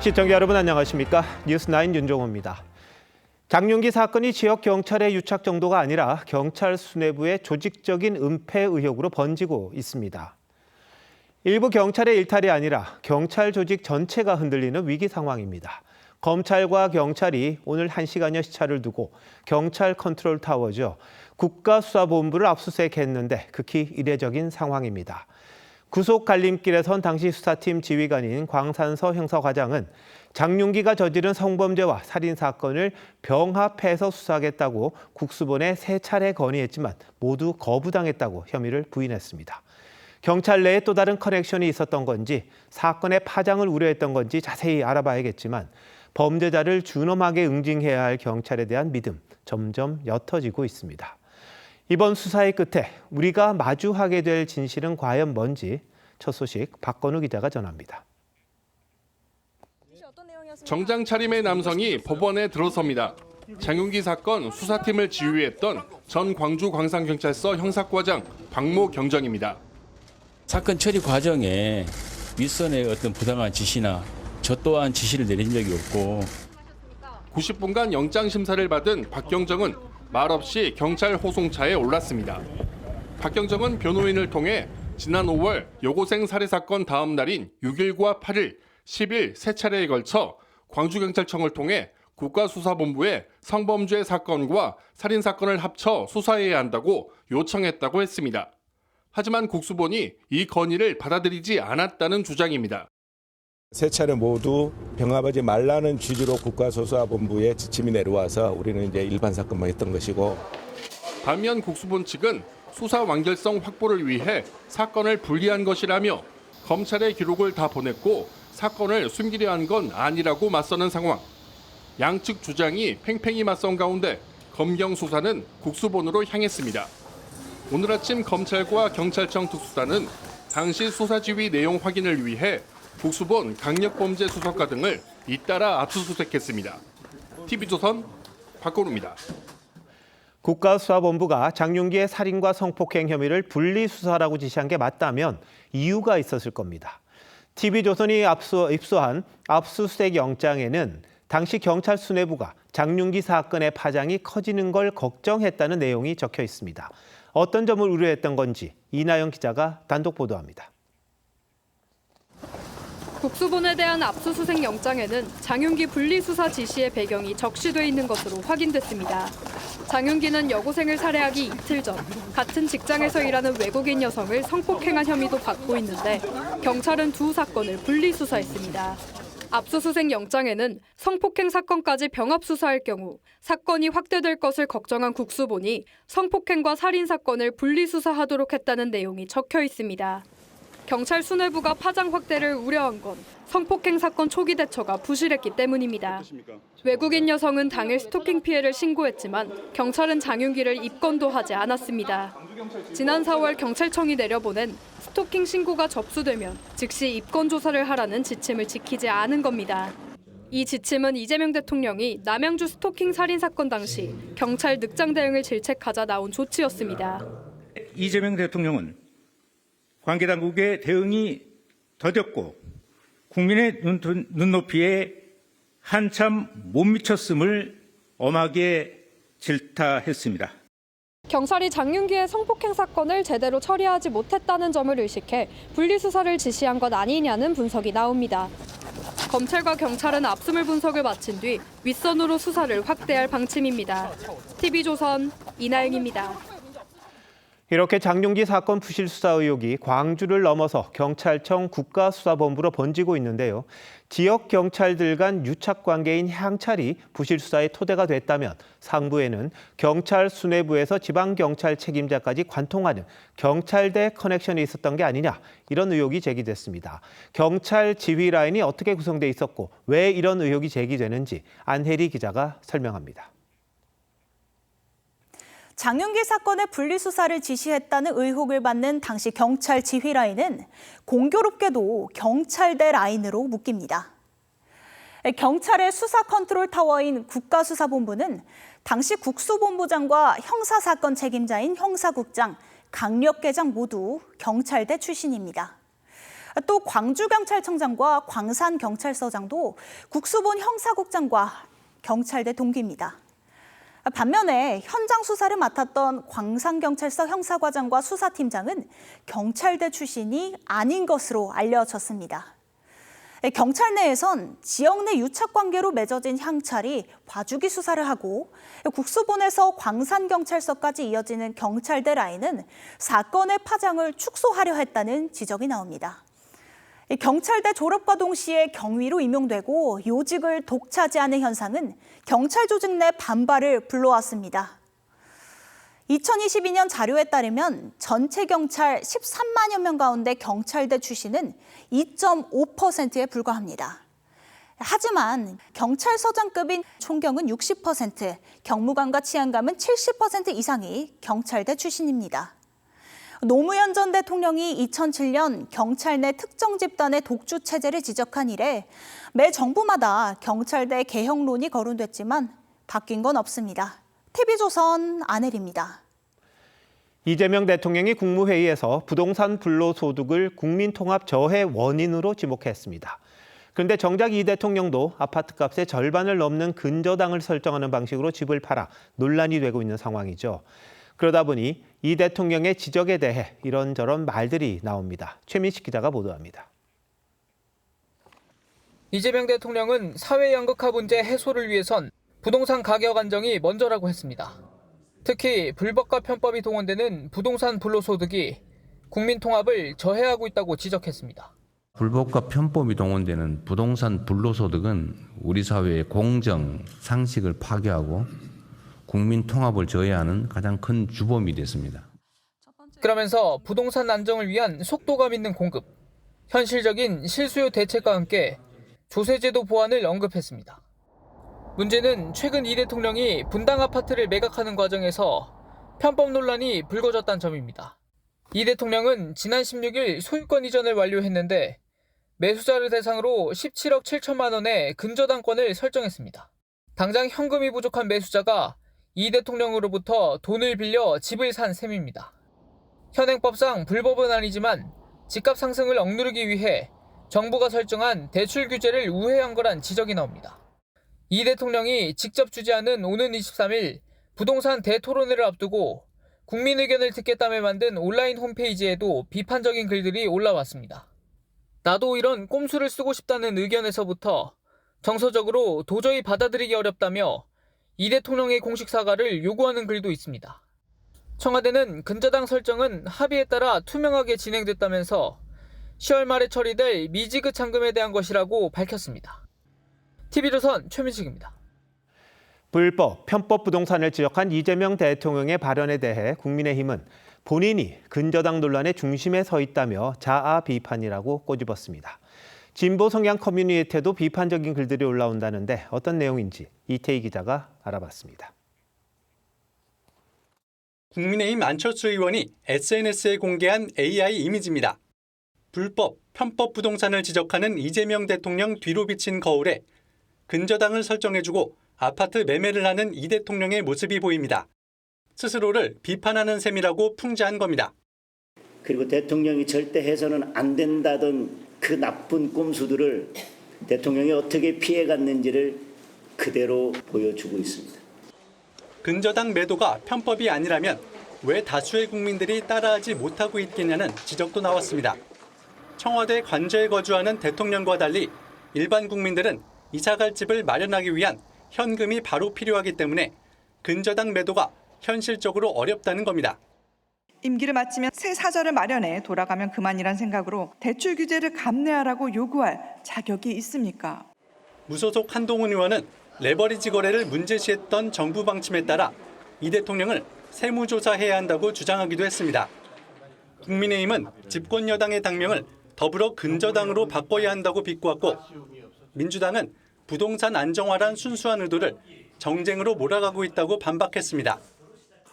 시청자 여러분 안녕하십니까? 뉴스9 윤종호입니다. 장윤기 사건이 지역 경찰의 유착 정도가 아니라 경찰 수뇌부의 조직적인 은폐 의혹으로 번지고 있습니다. 일부 경찰의 일탈이 아니라 경찰 조직 전체가 흔들리는 위기 상황입니다. 검찰과 경찰이 오늘 1시간여 시차를 두고 경찰 컨트롤 타워죠. 국가수사본부를 압수수색했는데 극히 이례적인 상황입니다. 구속 갈림길에 선 당시 수사팀 지휘관인 광산서 형사과장은 장윤기가 저지른 성범죄와 살인 사건을 병합해서 수사하겠다고 국수본에 3차례 건의했지만 모두 거부당했다고 혐의를 부인했습니다. 경찰 내에 또 다른 커넥션이 있었던 건지 사건의 파장을 우려했던 건지 자세히 알아봐야겠지만 범죄자를 준엄하게 응징해야 할 경찰에 대한 믿음 점점 옅어지고 있습니다. 이번 수사의 끝에 우리가 마주하게 될 진실은 과연 뭔지 첫 소식 박건우 기자가 전합니다. 정장 차림의 남성이 법원에 들어섭니다. 장윤기 사건 수사팀을 지휘했던 전 광주 광산경찰서 형사과장 박모 경정입니다. 사건 처리 과정에 윗선의 어떤 부당한 지시나 저 또한 지시를 내린 적이 없고 90분간 영장 심사를 받은 박 경정은 말없이 경찰 호송차에 올랐습니다. 박 경정은 변호인을 통해 지난 5월 여고생 살해 사건 다음 날인 6일과 8일, 10일 3차례에 걸쳐 광주경찰청을 통해 국가수사본부에 성범죄 사건과 살인 사건을 합쳐 수사해야 한다고 요청했다고 했습니다. 하지만 국수본이 이 건의를 받아들이지 않았다는 주장입니다. 3차례 모두 병합하지 말라는 취지로 국가수사본부에 지침이 내려와서 우리는 이제 일반 사건만 했던 것이고 반면 국수본 측은 수사 완결성 확보를 위해 사건을 분리한 것이라며 검찰의 기록을 다 보냈고 사건을 숨기려 한 건 아니라고 맞서는 상황. 양측 주장이 팽팽히 맞선 가운데 검경 수사는 국수본으로 향했습니다. 오늘 아침 검찰과 경찰청 특수단은 당시 수사 지휘 내용 확인을 위해 국수본 강력범죄 수사과 등을 잇따라 압수수색했습니다. TV조선 박건우입니다. 국가수사본부가 장윤기의 살인과 성폭행 혐의를 분리수사라고 지시한 게 맞다면 이유가 있었을 겁니다. TV조선이 입수한 압수수색 영장에는 당시 경찰 수뇌부가 장윤기 사건의 파장이 커지는 걸 걱정했다는 내용이 적혀 있습니다. 어떤 점을 우려했던 건지 이나영 기자가 단독 보도합니다. 국수본에 대한 압수수색 영장에는 장윤기 분리수사 지시의 배경이 적시돼 있는 것으로 확인됐습니다. 장윤기는 여고생을 살해하기 이틀 전 같은 직장에서 일하는 외국인 여성을 성폭행한 혐의도 받고 있는데 경찰은 두 사건을 분리수사했습니다. 압수수색 영장에는 성폭행 사건까지 병합수사할 경우 사건이 확대될 것을 걱정한 국수본이 성폭행과 살인 사건을 분리수사하도록 했다는 내용이 적혀 있습니다. 경찰 수뇌부가 파장 확대를 우려한 건 성폭행 사건 초기 대처가 부실했기 때문입니다. 외국인 여성은 당일 스토킹 피해를 신고했지만 경찰은 장윤기를 입건도 하지 않았습니다. 지난 4월 경찰청이 내려보낸 스토킹 신고가 접수되면 즉시 입건 조사를 하라는 지침을 지키지 않은 겁니다. 이 지침은 이재명 대통령이 남양주 스토킹 살인 사건 당시 경찰 늑장 대응을 질책하자 나온 조치였습니다. 이재명 대통령은 관계당국의 대응이 더뎠고 국민의 눈높이에 한참 못 미쳤음을 엄하게 질타했습니다. 경찰이 장윤기의 성폭행 사건을 제대로 처리하지 못했다는 점을 의식해 분리수사를 지시한 것 아니냐는 분석이 나옵니다. 검찰과 경찰은 압수물 분석을 마친 뒤 윗선으로 수사를 확대할 방침입니다. TV조선 이나영입니다. 이렇게 장윤기 사건 부실 수사 의혹이 광주를 넘어서 경찰청 국가수사본부로 번지고 있는데요. 지역 경찰들 간 유착 관계인 향찰이 부실 수사의 토대가 됐다면 상부에는 경찰 수뇌부에서 지방경찰 책임자까지 관통하는 경찰대 커넥션이 있었던 게 아니냐 이런 의혹이 제기됐습니다. 경찰 지휘 라인이 어떻게 구성돼 있었고 왜 이런 의혹이 제기되는지 안혜리 기자가 설명합니다. 장윤기 사건의 분리수사를 지시했다는 의혹을 받는 당시 경찰 지휘 라인은 공교롭게도 경찰대 라인으로 묶입니다. 경찰의 수사 컨트롤 타워인 국가수사본부는 당시 국수본부장과 형사사건 책임자인 형사국장, 강력계장 모두 경찰대 출신입니다. 또 광주경찰청장과 광산경찰서장도 국수본 형사국장과 경찰대 동기입니다. 반면에 현장 수사를 맡았던 광산경찰서 형사과장과 수사팀장은 경찰대 출신이 아닌 것으로 알려졌습니다. 경찰 내에선 지역 내 유착관계로 맺어진 향찰이 봐주기 수사를 하고 국수본에서 광산경찰서까지 이어지는 경찰대 라인은 사건의 파장을 축소하려 했다는 지적이 나옵니다. 경찰대 졸업과 동시에 경위로 임용되고 요직을 독차지하는 현상은 경찰 조직 내 반발을 불러왔습니다. 2022년 자료에 따르면 전체 경찰 13만여 명 가운데 경찰대 출신은 2.5%에 불과합니다. 하지만 경찰서장급인 총경은 60%, 경무관과 치안감은 70% 이상이 경찰대 출신입니다. 노무현 전 대통령이 2007년 경찰 내 특정 집단의 독주 체제를 지적한 이래 매 정부마다 경찰대 개혁론이 거론됐지만 바뀐 건 없습니다. TV조선 안혜리입니다. 이재명 대통령이 국무회의에서 부동산 불로소득을 국민통합 저해 원인으로 지목했습니다. 그런데 정작 이 대통령도 아파트값의 절반을 넘는 근저당을 설정하는 방식으로 집을 팔아 논란이 되고 있는 상황이죠. 그러다 보니 이 대통령의 지적에 대해 이런저런 말들이 나옵니다. 최민식 기자가 보도합니다. 이재명 대통령은 사회 양극화 문제 해소를 위해선 부동산 가격 안정이 먼저라고 했습니다. 특히 불법과 편법이 동원되는 부동산 불로소득이 국민 통합을 저해하고 있다고 지적했습니다. 불법과 편법이 동원되는 부동산 불로소득은 우리 사회의 공정, 상식을 파괴하고 국민 통합을 저해하는 가장 큰 주범이 됐습니다. 그러면서 부동산 안정을 위한 속도감 있는 공급, 현실적인 실수요 대책과 함께 조세제도 보완을 언급했습니다. 문제는 최근 이 대통령이 분당 아파트를 매각하는 과정에서 편법 논란이 불거졌다는 점입니다. 이 대통령은 지난 16일 소유권 이전을 완료했는데 매수자를 대상으로 17억 7천만 원의 근저당권을 설정했습니다. 당장 현금이 부족한 매수자가 이 대통령으로부터 돈을 빌려 집을 산 셈입니다. 현행법상 불법은 아니지만 집값 상승을 억누르기 위해 정부가 설정한 대출 규제를 우회한 거란 지적이 나옵니다. 이 대통령이 직접 주재하는 오는 23일 부동산 대토론회를 앞두고 국민 의견을 듣겠다며 만든 온라인 홈페이지에도 비판적인 글들이 올라왔습니다. 나도 이런 꼼수를 쓰고 싶다는 의견에서부터 정서적으로 도저히 받아들이기 어렵다며 이 대통령의 공식 사과를 요구하는 글도 있습니다. 청와대는 근저당 설정은 합의에 따라 투명하게 진행됐다면서 10월 말에 처리될 미지급 잔금에 대한 것이라고 밝혔습니다. TV조선 최민식입니다. 불법, 편법 부동산을 지적한 이재명 대통령의 발언에 대해 국민의힘은 본인이 근저당 논란의 중심에 서 있다며 자아 비판이라고 꼬집었습니다. 진보 성향 커뮤니티에도 비판적인 글들이 올라온다는데 어떤 내용인지 이태희 기자가 알아봤습니다. 국민의힘 안철수 의원이 SNS에 공개한 AI 이미지입니다. 불법, 편법 부동산을 지적하는 이재명 대통령 뒤로 비친 거울에 근저당을 설정해주고 아파트 매매를 하는 이 대통령의 모습이 보입니다. 스스로를 비판하는 셈이라고 풍자한 겁니다. 그리고 대통령이 절대 해서는 안 된다던 그 나쁜 꼼수들을 대통령이 어떻게 피해갔는지를 그대로 보여주고 있습니다. 근저당 매도가 편법이 아니라면 왜 다수의 국민들이 따라하지 못하고 있겠냐는 지적도 나왔습니다. 청와대 관저에 거주하는 대통령과 달리 일반 국민들은 이사갈 집을 마련하기 위한 현금이 바로 필요하기 때문에 근저당 매도가 현실적으로 어렵다는 겁니다. 임기를 마치면 새 사저를 마련해 돌아가면 그만이란 생각으로 대출 규제를 감내하라고 요구할 자격이 있습니까? 무소속 한동훈 의원은 레버리지 거래를 문제시했던 정부 방침에 따라 이 대통령을 세무조사해야 한다고 주장하기도 했습니다. 국민의힘은 집권 여당의 당명을 더불어 근저당으로 바꿔야 한다고 비꼬았고 민주당은 부동산 안정화란 순수한 의도를 정쟁으로 몰아가고 있다고 반박했습니다.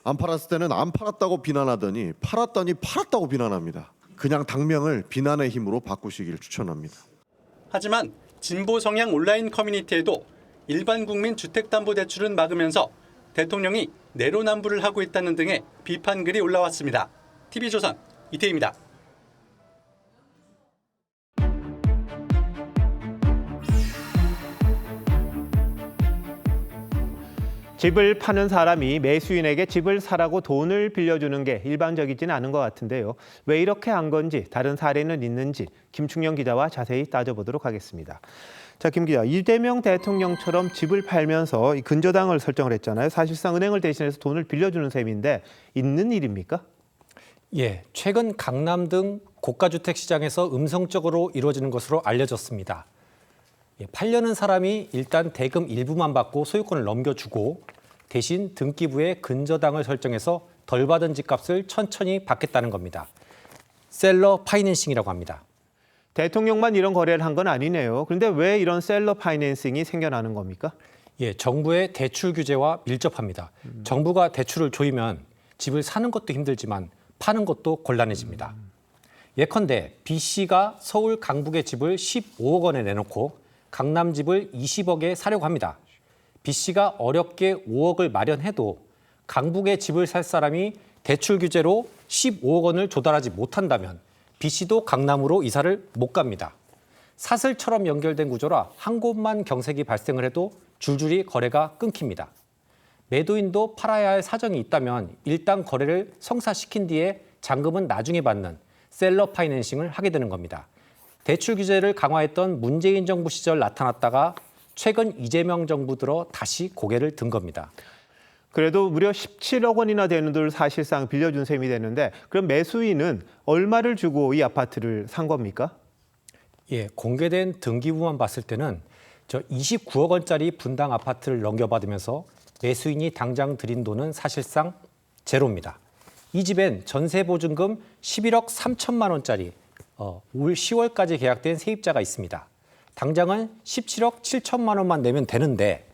안 팔았을 때는 안 팔았다고 비난하더니 팔았더니 팔았다고 비난합니다. 그냥 당명을 비난의 힘으로 바꾸시길 추천합니다. 하지만 진보 성향 온라인 커뮤니티에도 일반 국민 주택담보대출은 막으면서 대통령이 내로남불을 하고 있다는 등의 비판 글이 올라왔습니다. TV조선 이태희입니다. 집을 파는 사람이 매수인에게 집을 사라고 돈을 빌려주는 게 일반적이지는 않은 것 같은데요. 왜 이렇게 한 건지, 다른 사례는 있는지 김충영 기자와 자세히 따져보도록 하겠습니다. 자, 김 기자, 이재명 대통령처럼 집을 팔면서 이 근저당을 설정을 했잖아요. 사실상 은행을 대신해서 돈을 빌려주는 셈인데 있는 일입니까? 예, 최근 강남 등 고가주택 시장에서 음성적으로 이루어지는 것으로 알려졌습니다. 팔려는 사람이 일단 대금 일부만 받고 소유권을 넘겨주고 대신 등기부에 근저당을 설정해서 덜 받은 집값을 천천히 받겠다는 겁니다. 셀러 파이낸싱이라고 합니다. 대통령만 이런 거래를 한 건 아니네요. 그런데 왜 이런 셀러 파이낸싱이 생겨나는 겁니까? 예, 정부의 대출 규제와 밀접합니다. 정부가 대출을 조이면 집을 사는 것도 힘들지만 파는 것도 곤란해집니다. 예컨대 B씨가 서울 강북의 집을 15억 원에 내놓고 강남 집을 20억에 사려고 합니다. B씨가 어렵게 5억을 마련해도 강북의 집을 살 사람이 대출 규제로 15억 원을 조달하지 못한다면 B씨도 강남으로 이사를 못 갑니다. 사슬처럼 연결된 구조라 한 곳만 경색이 발생을 해도 줄줄이 거래가 끊깁니다. 매도인도 팔아야 할 사정이 있다면 일단 거래를 성사시킨 뒤에 잔금은 나중에 받는 셀러 파이낸싱을 하게 되는 겁니다. 대출 규제를 강화했던 문재인 정부 시절 나타났다가 최근 이재명 정부 들어 다시 고개를 든 겁니다. 그래도 무려 17억 원이나 되는 돈을 사실상 빌려준 셈이 되는데 그럼 매수인은 얼마를 주고 이 아파트를 산 겁니까? 예, 공개된 등기부만 봤을 때는 29억 원짜리 분당 아파트를 넘겨받으면서 매수인이 당장 들인 돈은 사실상 제로입니다. 이 집엔 전세보증금 11억 3천만 원짜리 올 10월까지 계약된 세입자가 있습니다. 당장은 17억 7천만 원만 내면 되는데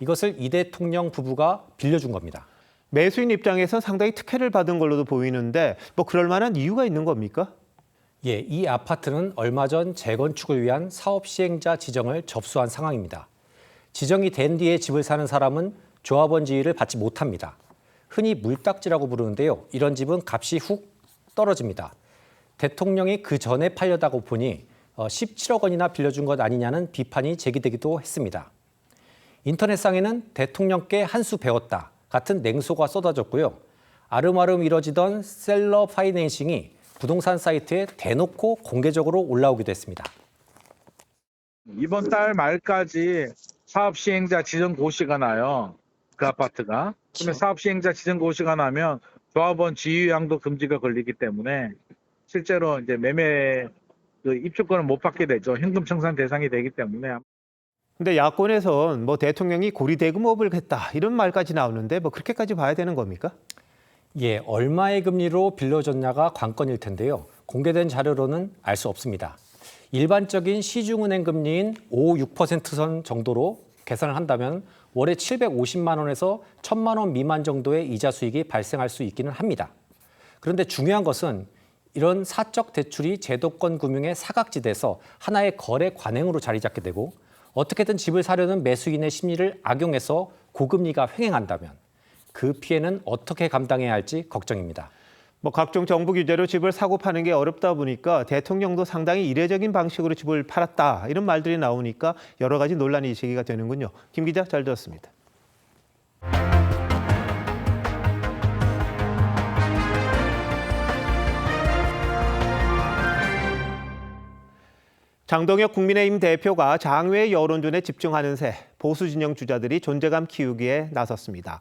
이것을 이 대통령 부부가 빌려준 겁니다. 매수인 입장에선 상당히 특혜를 받은 걸로도 보이는데 뭐 그럴 만한 이유가 있는 겁니까? 예, 이 아파트는 얼마 전 재건축을 위한 사업 시행자 지정을 접수한 상황입니다. 지정이 된 뒤에 집을 사는 사람은 조합원 지위를 받지 못합니다. 흔히 물딱지라고 부르는데요. 이런 집은 값이 훅 떨어집니다. 대통령이 그 전에 팔려다고 보니 17억 원이나 빌려준 것 아니냐는 비판이 제기되기도 했습니다. 인터넷상에는 대통령께 한 수 배웠다 같은 냉소가 쏟아졌고요. 아름아름 이뤄지던 셀러 파이낸싱이 부동산 사이트에 대놓고 공개적으로 올라오기도 했습니다. 이번 달 말까지 사업 시행자 지정 고시가 나요. 그 아파트가. 그러면 사업 시행자 지정 고시가 나면 조합원 지위양도 금지가 걸리기 때문에 실제로 이제 매매 입주권을 못 받게 되죠. 현금 청산 대상이 되기 때문에. 근데 야권에선 뭐 대통령이 고리대금업을 했다 이런 말까지 나오는데 뭐 그렇게까지 봐야 되는 겁니까? 예, 얼마의 금리로 빌려줬냐가 관건일 텐데요. 공개된 자료로는 알 수 없습니다. 일반적인 시중은행 금리인 5, 6%선 정도로 계산을 한다면 월에 750만 원에서 1,000만 원 미만 정도의 이자 수익이 발생할 수 있기는 합니다. 그런데 중요한 것은 이런 사적 대출이 제도권 금융의 사각지대에서 하나의 거래 관행으로 자리 잡게 되고 어떻게든 집을 사려는 매수인의 심리를 악용해서 고금리가 횡행한다면 그 피해는 어떻게 감당해야 할지 걱정입니다. 뭐 각종 정부 규제로 집을 사고 파는 게 어렵다 보니까 대통령도 상당히 이례적인 방식으로 집을 팔았다 이런 말들이 나오니까 여러 가지 논란이 제기가 되는군요. 김 기자 잘 들었습니다. 장동혁 국민의힘 대표가 장외 여론전에 집중하는 새 보수 진영 주자들이 존재감 키우기에 나섰습니다.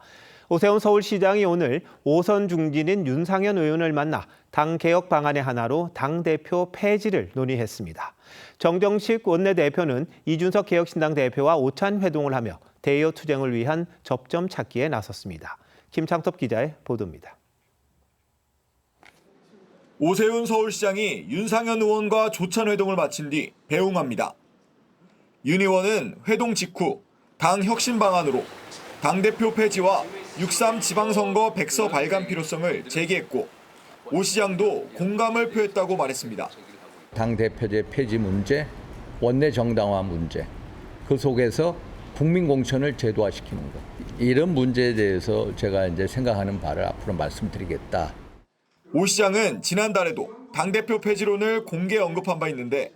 오세훈 서울시장이 오늘 5선 중진인 윤상현 의원을 만나 당 개혁 방안의 하나로 당대표 폐지를 논의했습니다. 정정식 원내대표는 이준석 개혁신당 대표와 오찬 회동을 하며 대여 투쟁을 위한 접점 찾기에 나섰습니다. 김창섭 기자의 보도입니다. 오세훈 서울시장이 윤상현 의원과 조찬 회동을 마친 뒤 배웅합니다. 윤 의원은 회동 직후 당 혁신 방안으로 당대표 폐지와 6.3 지방선거 백서 발간 필요성을 제기했고 오 시장도 공감을 표했다고 말했습니다. 당대표제 폐지 문제, 원내 정당화 문제, 그 속에서 국민 공천을 제도화시키는 것. 이런 문제에 대해서 제가 이제 생각하는 바를 앞으로 말씀드리겠다. 오 시장은 지난달에도 당대표 폐지론을 공개 언급한 바 있는데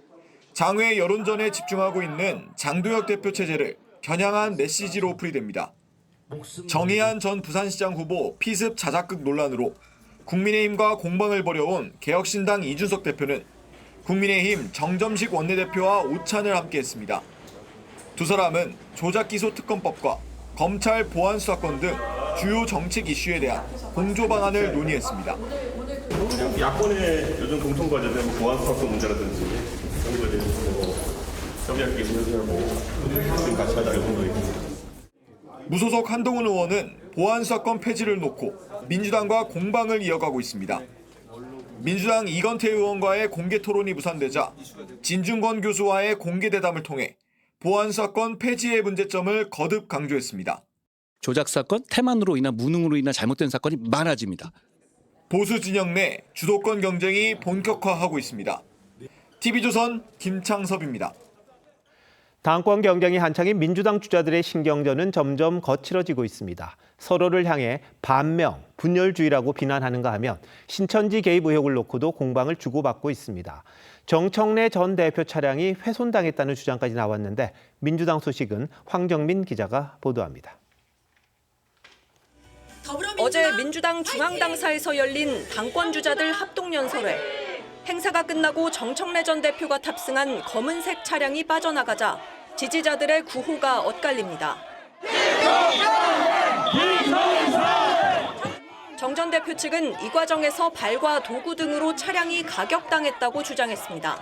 장외 여론전에 집중하고 있는 장동혁 대표 체제를 겨냥한 메시지로 풀이됩니다. 정의한 전 부산시장 후보 피습 자작극 논란으로 국민의힘과 공방을 벌여온 개혁신당 이준석 대표는 국민의힘 정점식 원내대표와 오찬을 함께했습니다. 두 사람은 조작기소 특검법과 검찰 보안수사권 등 주요 정책 이슈에 대한 공조 방안을 논의했습니다. 야권의 요즘 공통 과제는 보안수사권 문제라든지 이런 거에 대해서 협의할 게 있는지 지금 같이 하자 이런 거 있고. 무소속 한동훈 의원은 보안수사권 폐지를 놓고 민주당과 공방을 이어가고 있습니다. 민주당 이건태 의원과의 공개 토론이 무산되자 진중권 교수와의 공개 대담을 통해 보안수사권 폐지의 문제점을 거듭 강조했습니다. 조작 사건, 태만으로 인한 무능으로 인한 잘못된 사건이 많아집니다. 보수 진영 내 주도권 경쟁이 본격화하고 있습니다. TV조선 김창섭입니다. 당권 경쟁이 한창인 민주당 주자들의 신경전은 점점 거칠어지고 있습니다. 서로를 향해 반명, 분열주의라고 비난하는가 하면 신천지 개입 의혹을 놓고도 공방을 주고받고 있습니다. 정청래 전 대표 차량이 훼손당했다는 주장까지 나왔는데 민주당 소식은 황정민 기자가 보도합니다. 어제 민주당 중앙당사에서 열린 당권 주자들 합동연설회. 행사가 끝나고 정청래 전 대표가 탑승한 검은색 차량이 빠져나가자 지지자들의 구호가 엇갈립니다. 정 전 대표 측은 이 과정에서 발과 도구 등으로 차량이 가격당했다고 주장했습니다.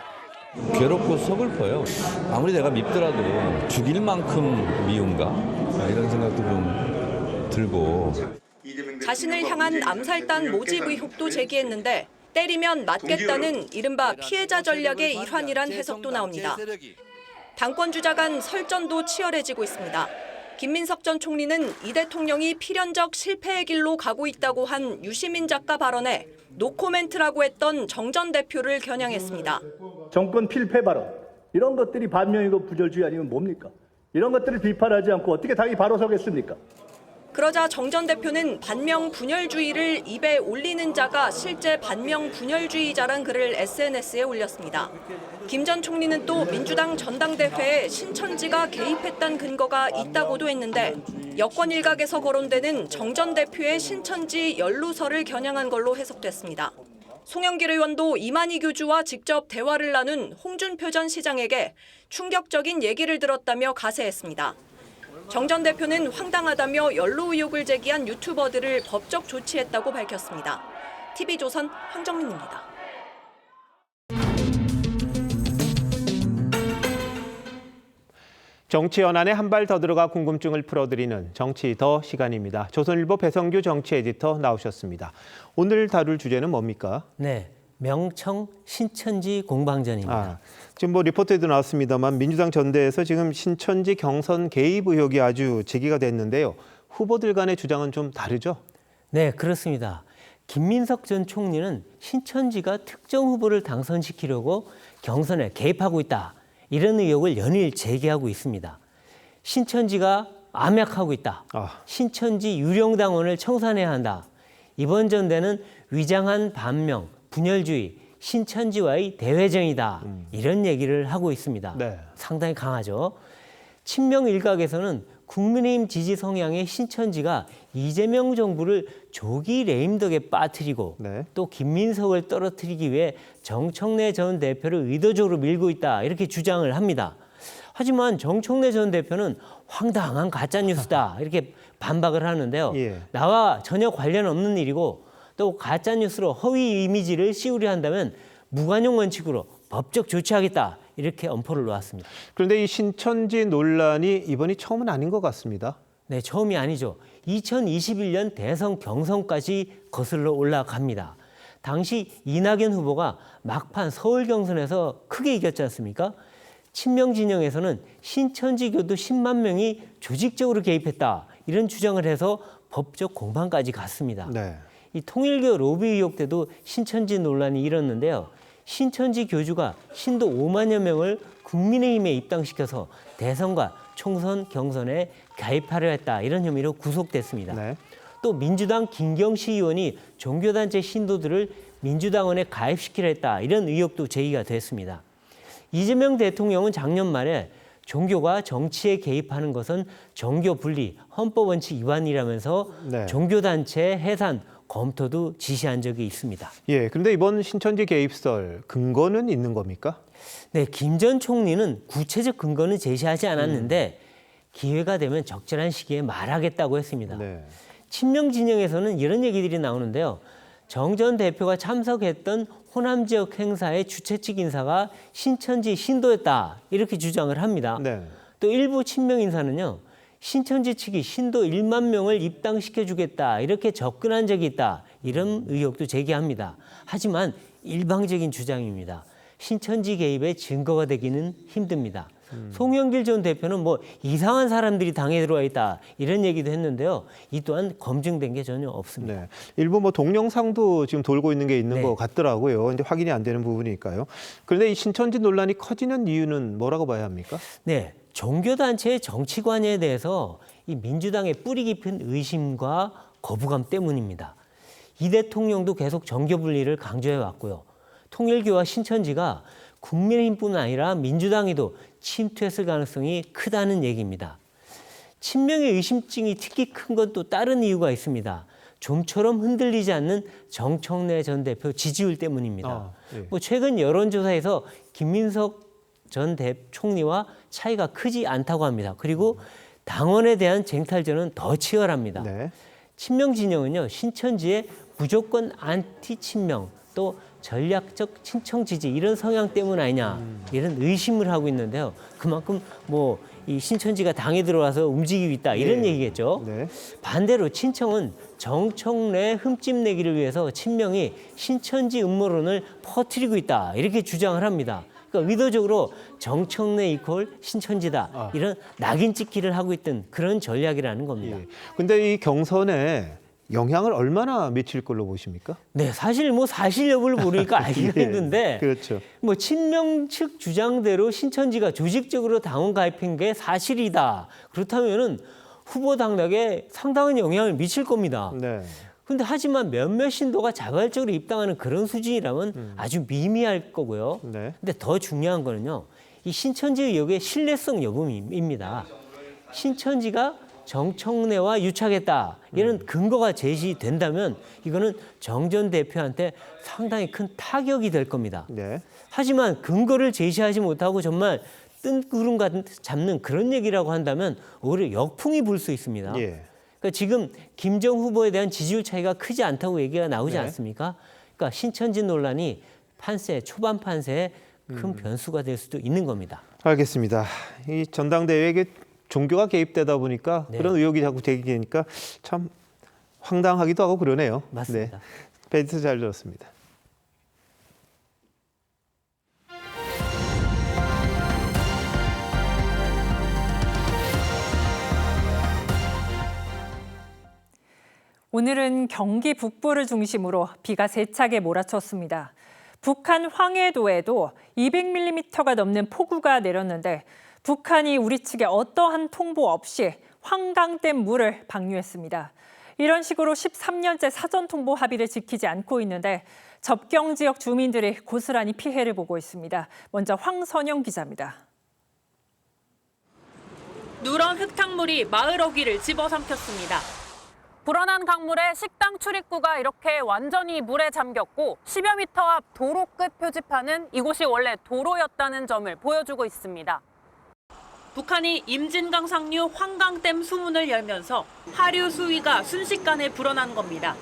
괴롭고 서글퍼요. 아무리 내가 밉더라도 죽일 만큼 미운가? 이런 생각도 좀 들고. 자신을 향한 암살단 모집 의혹도 제기했는데 때리면 맞겠다는 이른바 피해자 전략의 일환이란 해석도 나옵니다. 당권 주자 간 설전도 치열해지고 있습니다. 김민석 전 총리는 이 대통령이 필연적 실패의 길로 가고 있다고 한 유시민 작가 발언에 노코멘트라고 했던 정 전 대표를 겨냥했습니다. 정권 필패 발언, 이런 것들이 반명이고 부절주의 아니면 뭡니까? 이런 것들을 비판하지 않고 어떻게 당이 바로 서겠습니까? 그러자 정 전 대표는 반명 분열주의를 입에 올리는 자가 실제 반명 분열주의자란 글을 SNS에 올렸습니다. 김 전 총리는 또 민주당 전당대회에 신천지가 개입했다는 근거가 있다고도 했는데 여권 일각에서 거론되는 정 전 대표의 신천지 연루설을 겨냥한 걸로 해석됐습니다. 송영길 의원도 이만희 교주와 직접 대화를 나눈 홍준표 전 시장에게 충격적인 얘기를 들었다며 가세했습니다. 정 전 대표는 황당하다며 연루 의혹을 제기한 유튜버들을 법적 조치했다고 밝혔습니다. TV조선 황정민입니다. 정치 연안에 한 발 더 들어가 궁금증을 풀어드리는 정치 더 시간입니다. 조선일보 배성규 정치 에디터 나오셨습니다. 오늘 다룰 주제는 뭡니까? 네, 명청 신천지 공방전입니다. 지금 뭐 리포트에도 나왔습니다만 민주당 전대에서 지금 신천지 경선 개입 의혹이 아주 제기가 됐는데요. 후보들 간의 주장은 좀 다르죠? 네, 그렇습니다. 김민석 전 총리는 신천지가 특정 후보를 당선시키려고 경선에 개입하고 있다. 이런 의혹을 연일 제기하고 있습니다. 신천지가 암약하고 있다. 신천지 유령당원을 청산해야 한다. 이번 전대는 위장한 반명, 분열주의, 신천지와의 대회전이다. 이런 얘기를 하고 있습니다. 네. 상당히 강하죠. 친명 일각에서는 국민의힘 지지 성향의 신천지가 이재명 정부를 조기 레임덕에 빠뜨리고 또 김민석을 떨어뜨리기 위해 정청래 전 대표를 의도적으로 밀고 있다. 이렇게 주장을 합니다. 하지만 정청래 전 대표는 황당한 가짜뉴스다. 이렇게 반박을 하는데요. 나와 전혀 관련 없는 일이고 또 가짜뉴스로 허위 이미지를 씌우려 한다면 무관용 원칙으로 법적 조치하겠다. 이렇게 엄포를 놓았습니다. 그런데 이 신천지 논란이 이번이 처음은 아닌 것 같습니다. 네, 처음이 아니죠. 2021년 대선 경선까지 거슬러 올라갑니다. 당시 이낙연 후보가 막판 서울 경선에서 크게 이겼지 않습니까? 친명 진영에서는 신천지 교도 10만 명이 조직적으로 개입했다. 이런 주장을 해서 법적 공방까지 갔습니다. 이 통일교 로비 의혹 때도 신천지 논란이 일었는데요. 신천지 교주가 신도 5만여 명을 국민의힘에 입당시켜서 대선과 총선 경선에 가입하려 했다. 이런 혐의로 구속됐습니다. 또 민주당 김경시 의원이 종교단체 신도들을 민주당원에 가입시키려 했다. 이런 의혹도 제기가 됐습니다. 이재명 대통령은 작년 말에 종교가 정치에 개입하는 것은 종교 분리, 헌법 원칙 위반이라면서 네. 종교단체 해산 검토도 지시한 적이 있습니다. 예, 그런데 이번 신천지 개입설 근거는 있는 겁니까? 네, 김 전 총리는 구체적 근거는 제시하지 않았는데 기회가 되면 적절한 시기에 말하겠다고 했습니다. 네. 친명 진영에서는 이런 얘기들이 나오는데요. 정 전 대표가 참석했던 호남 지역 행사의 주최 측 인사가 신천지 신도였다 이렇게 주장을 합니다. 네. 또 일부 친명 인사는요. 신천지 측이 신도 1만 명을 입당시켜주겠다 이렇게 접근한 적이 있다 이런 의혹도 제기합니다. 하지만 일방적인 주장입니다. 신천지 개입의 증거가 되기는 힘듭니다. 송영길 전 대표는 뭐 이상한 사람들이 당에 들어와 있다 이런 얘기도 했는데요. 이 또한 검증된 게 전혀 없습니다. 네. 일부 뭐 동영상도 지금 돌고 있는 게 있는 네. 것 같더라고요. 근데 확인이 안 되는 부분이니까요. 그런데 이 신천지 논란이 커지는 이유는 뭐라고 봐야 합니까? 네, 종교단체의 정치관여에 대해서 이 민주당의 뿌리 깊은 의심과 거부감 때문입니다. 이 대통령도 계속 정교 분리를 강조해 왔고요. 통일교와 신천지가 국민의힘뿐 아니라 민주당에도 침투했을 가능성이 크다는 얘기입니다. 친명의 의심증이 특히 큰 건 또 다른 이유가 있습니다. 좀처럼 흔들리지 않는 정청래 전 대표 지지율 때문입니다. 예. 뭐 최근 여론조사에서 김민석 전 총리와 차이가 크지 않다고 합니다. 그리고 당원에 대한 쟁탈전은 더 치열합니다. 네. 친명 진영은요, 신천지의 무조건 안티 친명 또 전략적 친청 지지 이런 성향 때문 아니냐 이런 의심을 하고 있는데요. 그만큼 뭐 이 신천지가 당에 들어와서 움직이고 있다 이런 얘기겠죠. 네. 반대로 친청은 정청래 흠집 내기를 위해서 친명이 신천지 음모론을 퍼뜨리고 있다 이렇게 주장을 합니다. 그러니까 의도적으로 정청래 이퀄 신천지다 이런 낙인 찍기를 하고 있던 그런 전략이라는 겁니다. 근데 이 경선에 영향을 얼마나 미칠 걸로 보십니까? 네, 사실 뭐 사실 여부를 모르니까 알겠는데 그렇죠. 뭐 친명 측 주장대로 신천지가 조직적으로 당원 가입한 게 사실이다. 그렇다면은 후보 당락에 상당한 영향을 미칠 겁니다. 네. 근데 하지만 몇몇 신도가 자발적으로 입당하는 그런 수준이라면 아주 미미할 거고요. 네. 근데 더 중요한 거는요. 이 신천지 의혹의 신뢰성 여부입니다. 신천지가 정청래와 유착했다. 이런 근거가 제시된다면 이거는 정 전 대표한테 상당히 큰 타격이 될 겁니다. 네. 하지만 근거를 제시하지 못하고 정말 뜬구름 잡는 그런 얘기라고 한다면 오히려 역풍이 불 수 있습니다. 예. 그러니까 지금 김정 후보에 대한 지지율 차이가 크지 않다고 얘기가 나오지 네. 않습니까? 그러니까 신천지 논란이 초반 판세에 큰 변수가 될 수도 있는 겁니다. 알겠습니다. 이 전당대회에 종교가 개입되다 보니까 네. 그런 의혹이 자꾸 제기되니까 참 황당하기도 하고 그러네요. 맞습니다. 네. 멘트 잘 들었습니다. 오늘은 경기 북부를 중심으로 비가 세차게 몰아쳤습니다. 북한 황해도에도 200mm가 넘는 폭우가 내렸는데 북한이 우리 측에 어떠한 통보 없이 황강댐 물을 방류했습니다. 이런 식으로 13년째 사전 통보 합의를 지키지 않고 있는데 접경 지역 주민들이 고스란히 피해를 보고 있습니다. 먼저 황선영 기자입니다. 누런 흙탕물이 마을 어귀를 집어삼켰습니다. 불어난 강물에 식당 출입구가 이렇게 완전히 물에 잠겼고 10여 미터 앞 도로 끝 표지판은 이곳이 원래 도로였다는 점을 보여주고 있습니다. 북한이 임진강 상류 황강댐 수문을 열면서 하류 수위가 순식간에 불어난 겁니다.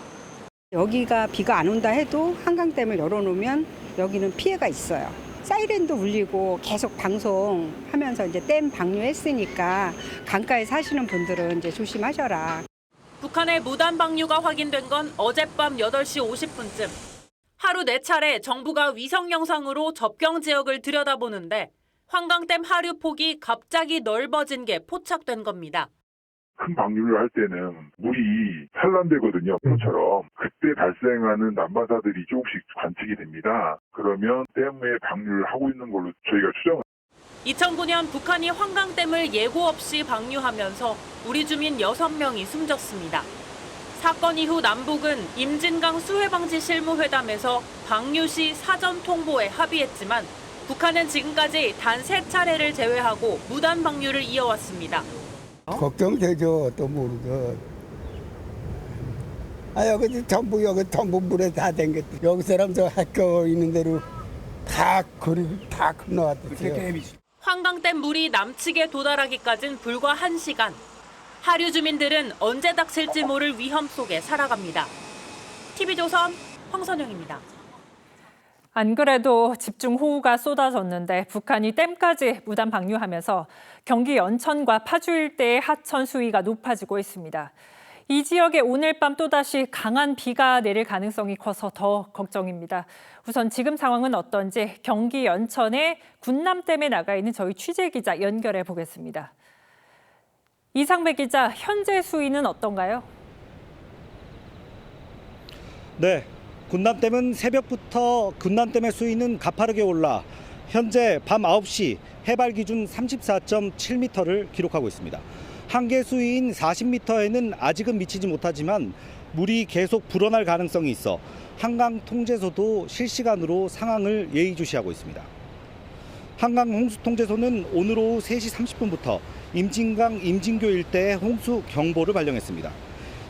여기가 비가 안 온다 해도 한강댐을 열어놓으면 여기는 피해가 있어요. 사이렌도 울리고 계속 방송하면서 이제 댐 방류했으니까 강가에 사시는 분들은 이제 조심하셔라. 북한의 무단 방류가 확인된 건 어젯밤 8시 50분쯤. 하루 4차례 정부가 위성 영상으로 접경 지역을 들여다보는데 황강댐 하류 폭이 갑자기 넓어진 게 포착된 겁니다. 큰 방류를 할 때는 물이 산란되거든요. 그처럼 그때 발생하는 난바다들이 조금씩 관측이 됩니다. 그러면 댐에 방류를 하고 있는 걸로 저희가 추정을. 2009년 북한이 황강댐을 예고 없이 방류하면서 우리 주민 6명이 숨졌습니다. 사건 이후 남북은 임진강 수해 방지 실무회담에서 방류 시 사전 통보에 합의했지만 북한은 지금까지 단 3차례를 제외하고 무단 방류를 이어왔습니다. 걱정되죠. 또 모르죠. 여기 전부 물에 다 댕겼대. 여기 사람 저 학교 있는 대로 다 건너왔대요. 환강댐 물이 남측에 도달하기까진 불과 1시간. 하류 주민들은 언제 닥칠지 모를 위험 속에 살아갑니다. TV조선 황선영입니다. 안 그래도 집중호우가 쏟아졌는데 북한이 댐까지 무단 방류하면서 경기 연천과 파주 일대의 하천 수위가 높아지고 있습니다. 이 지역에 오늘 밤 또다시 강한 비가 내릴 가능성이 커서 더 걱정입니다. 우선 지금 상황은 어떤지 경기 연천의 군남댐에 나가 있는 저희 취재기자 연결해 보겠습니다. 이상배 기자, 현재 수위는 어떤가요? 네, 군남댐은 새벽부터 군남댐의 수위는 가파르게 올라 현재 밤 9시 해발 기준 34.7m를 기록하고 있습니다. 한계 수위인 40m에는 아직은 미치지 못하지만 물이 계속 불어날 가능성이 있어 한강 통제소도 실시간으로 상황을 예의주시하고 있습니다. 한강 홍수통제소는 오늘 오후 3시 30분부터 임진강 임진교 일대에 홍수 경보를 발령했습니다.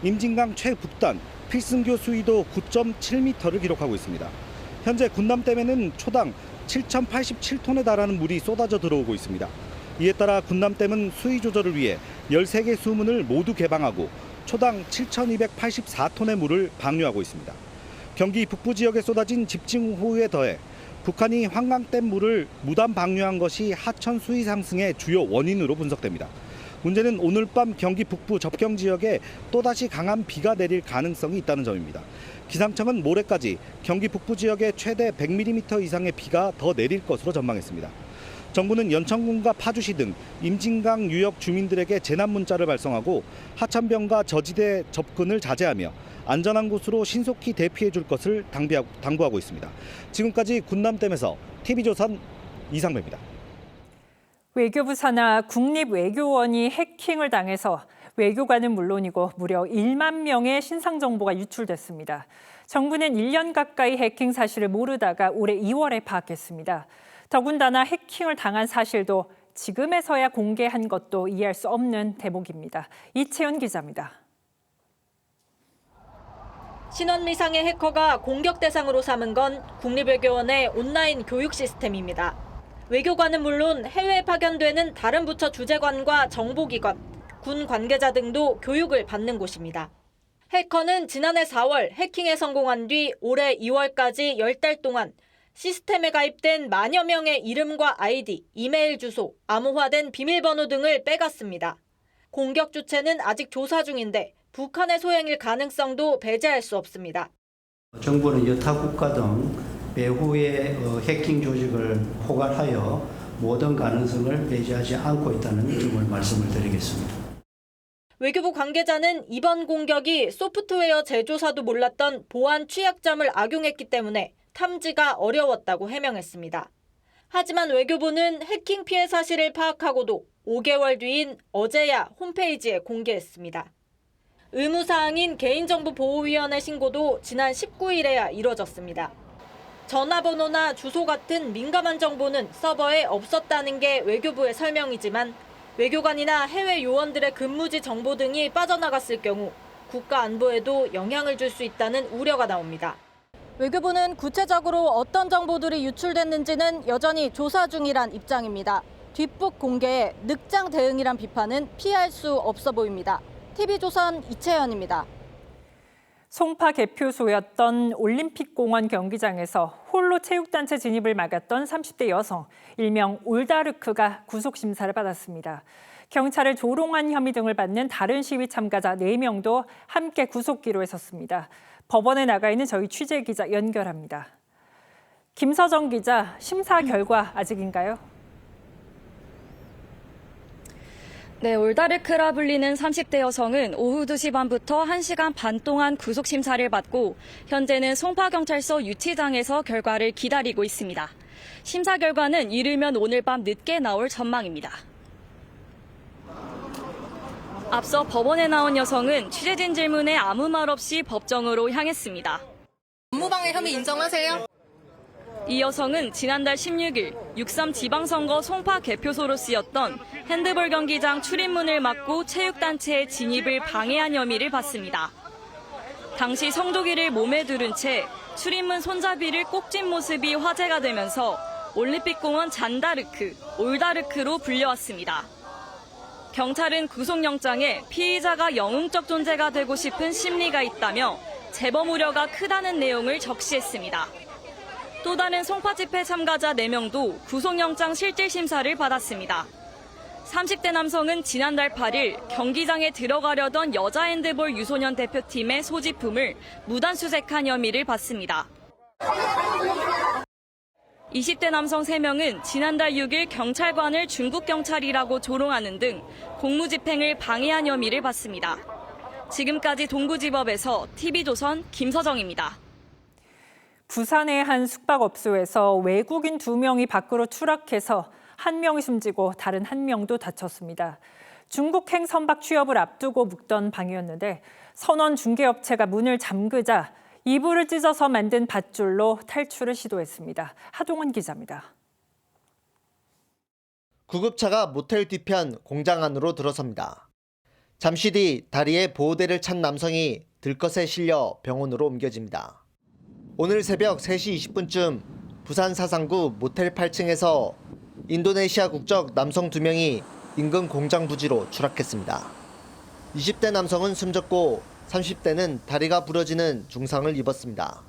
임진강 최북단 필승교 수위도 9.7m를 기록하고 있습니다. 현재 군남댐에는 초당 7,087톤에 달하는 물이 쏟아져 들어오고 있습니다. 이에 따라 군남댐은 수위 조절을 위해 13개 수문을 모두 개방하고 초당 7,284톤의 물을 방류하고 있습니다. 경기 북부 지역에 쏟아진 집중호우에 더해 북한이 환강댐 물을 무단 방류한 것이 하천 수위 상승의 주요 원인으로 분석됩니다. 문제는 오늘 밤 경기 북부 접경 지역에 또다시 강한 비가 내릴 가능성이 있다는 점입니다. 기상청은 모레까지 경기 북부 지역에 최대 100mm 이상의 비가 더 내릴 것으로 전망했습니다. 정부는 연천군과 파주시 등 임진강 유역 주민들에게 재난 문자를 발송하고 하천변과 저지대 접근을 자제하며 안전한 곳으로 신속히 대피해 줄 것을 당부하고 있습니다. 지금까지 군남댐에서 TV조선 이상배입니다. 외교부 산하 국립외교원이 해킹을 당해서 외교관은 물론이고 무려 1만 명의 신상 정보가 유출됐습니다. 정부는 1년 가까이 해킹 사실을 모르다가 올해 2월에 파악했습니다. 더군다나 해킹을 당한 사실도 지금에서야 공개한 것도 이해할 수 없는 대목입니다. 이채연 기자입니다. 신원미상의 해커가 공격 대상으로 삼은 건 국립외교원의 온라인 교육 시스템입니다. 외교관은 물론 해외에 파견되는 다른 부처 주재관과 정보기관, 군 관계자 등도 교육을 받는 곳입니다. 해커는 지난해 4월 해킹에 성공한 뒤 올해 2월까지 10달 동안 시스템에 가입된 만여 명의 이름과 아이디, 이메일 주소, 암호화된 비밀번호 등을 빼갔습니다. 공격 주체는 아직 조사 중인데 북한의 소행일 가능성도 배제할 수 없습니다. 정부는 여타 국가 등 배후의 해킹 조직을 포괄하여 모든 가능성을 배제하지 않고 있다는 점을 말씀을 드리겠습니다. 외교부 관계자는 이번 공격이 소프트웨어 제조사도 몰랐던 보안 취약점을 악용했기 때문에 탐지가 어려웠다고 해명했습니다. 하지만 외교부는 해킹 피해 사실을 파악하고도 5개월 뒤인 어제야 홈페이지에 공개했습니다. 의무사항인 개인정보보호위원회 신고도 지난 19일에야 이뤄졌습니다. 전화번호나 주소 같은 민감한 정보는 서버에 없었다는 게 외교부의 설명이지만 외교관이나 해외 요원들의 근무지 정보 등이 빠져나갔을 경우 국가 안보에도 영향을 줄 수 있다는 우려가 나옵니다. 외교부는 구체적으로 어떤 정보들이 유출됐는지는 여전히 조사 중이란 입장입니다. 뒷북 공개에 늑장 대응이란 비판은 피할 수 없어 보입니다. TV조선 이채연입니다. 송파 개표소였던 올림픽공원 경기장에서 홀로 체육단체 진입을 막았던 30대 여성, 일명 올다르크가 구속심사를 받았습니다. 경찰을 조롱한 혐의 등을 받는 다른 시위 참가자 4명도 함께 구속기로에 섰습니다. 법원에 나가 있는 저희 취재기자 연결합니다. 김서정 기자, 심사 결과 아직인가요? 네, 올다르크라 불리는 30대 여성은 오후 2시 반부터 1시간 반 동안 구속심사를 받고 현재는 송파경찰서 유치장에서 결과를 기다리고 있습니다. 심사 결과는 이르면 오늘 밤 늦게 나올 전망입니다. 앞서 법원에 나온 여성은 취재진 질문에 아무 말 없이 법정으로 향했습니다. 업무방해 혐의 인정하세요? 이 여성은 지난달 16일 6.3 지방선거 송파 개표소로 쓰였던 핸드볼 경기장 출입문을 막고 체육단체의 진입을 방해한 혐의를 받습니다. 당시 성조기를 몸에 두른 채 출입문 손잡이를 꼭 쥔 모습이 화제가 되면서 올림픽공원 잔다르크, 올다르크로 불려왔습니다. 경찰은 구속영장에 피의자가 영웅적 존재가 되고 싶은 심리가 있다며 재범 우려가 크다는 내용을 적시했습니다. 또 다른 송파 집회 참가자 4명도 구속영장 실질심사를 받았습니다. 30대 남성은 지난달 8일 경기장에 들어가려던 여자 핸드볼 유소년 대표팀의 소지품을 무단 수색한 혐의를 받습니다. 20대 남성 3명은 지난달 6일 경찰관을 중국 경찰이라고 조롱하는 등 공무집행을 방해한 혐의를 받습니다. 지금까지 동부지법에서 TV조선 김서정입니다. 부산의 한 숙박업소에서 외국인 2명이 밖으로 추락해서 1명이 숨지고 다른 1명도 다쳤습니다. 중국행 선박 취업을 앞두고 묵던 방이었는데 선원 중개업체가 문을 잠그자 이불을 찢어서 만든 밧줄로 탈출을 시도했습니다. 하동원 기자입니다. 구급차가 모텔 뒤편 공장 안으로 들어섭니다. 잠시 뒤 다리에 보호대를 찬 남성이 들것에 실려 병원으로 옮겨집니다. 오늘 새벽 3시 20분쯤 부산 사상구 모텔 8층에서 인도네시아 국적 남성 2명이 인근 공장 부지로 추락했습니다. 20대 남성은 숨졌고 30대는 다리가 부러지는 중상을 입었습니다.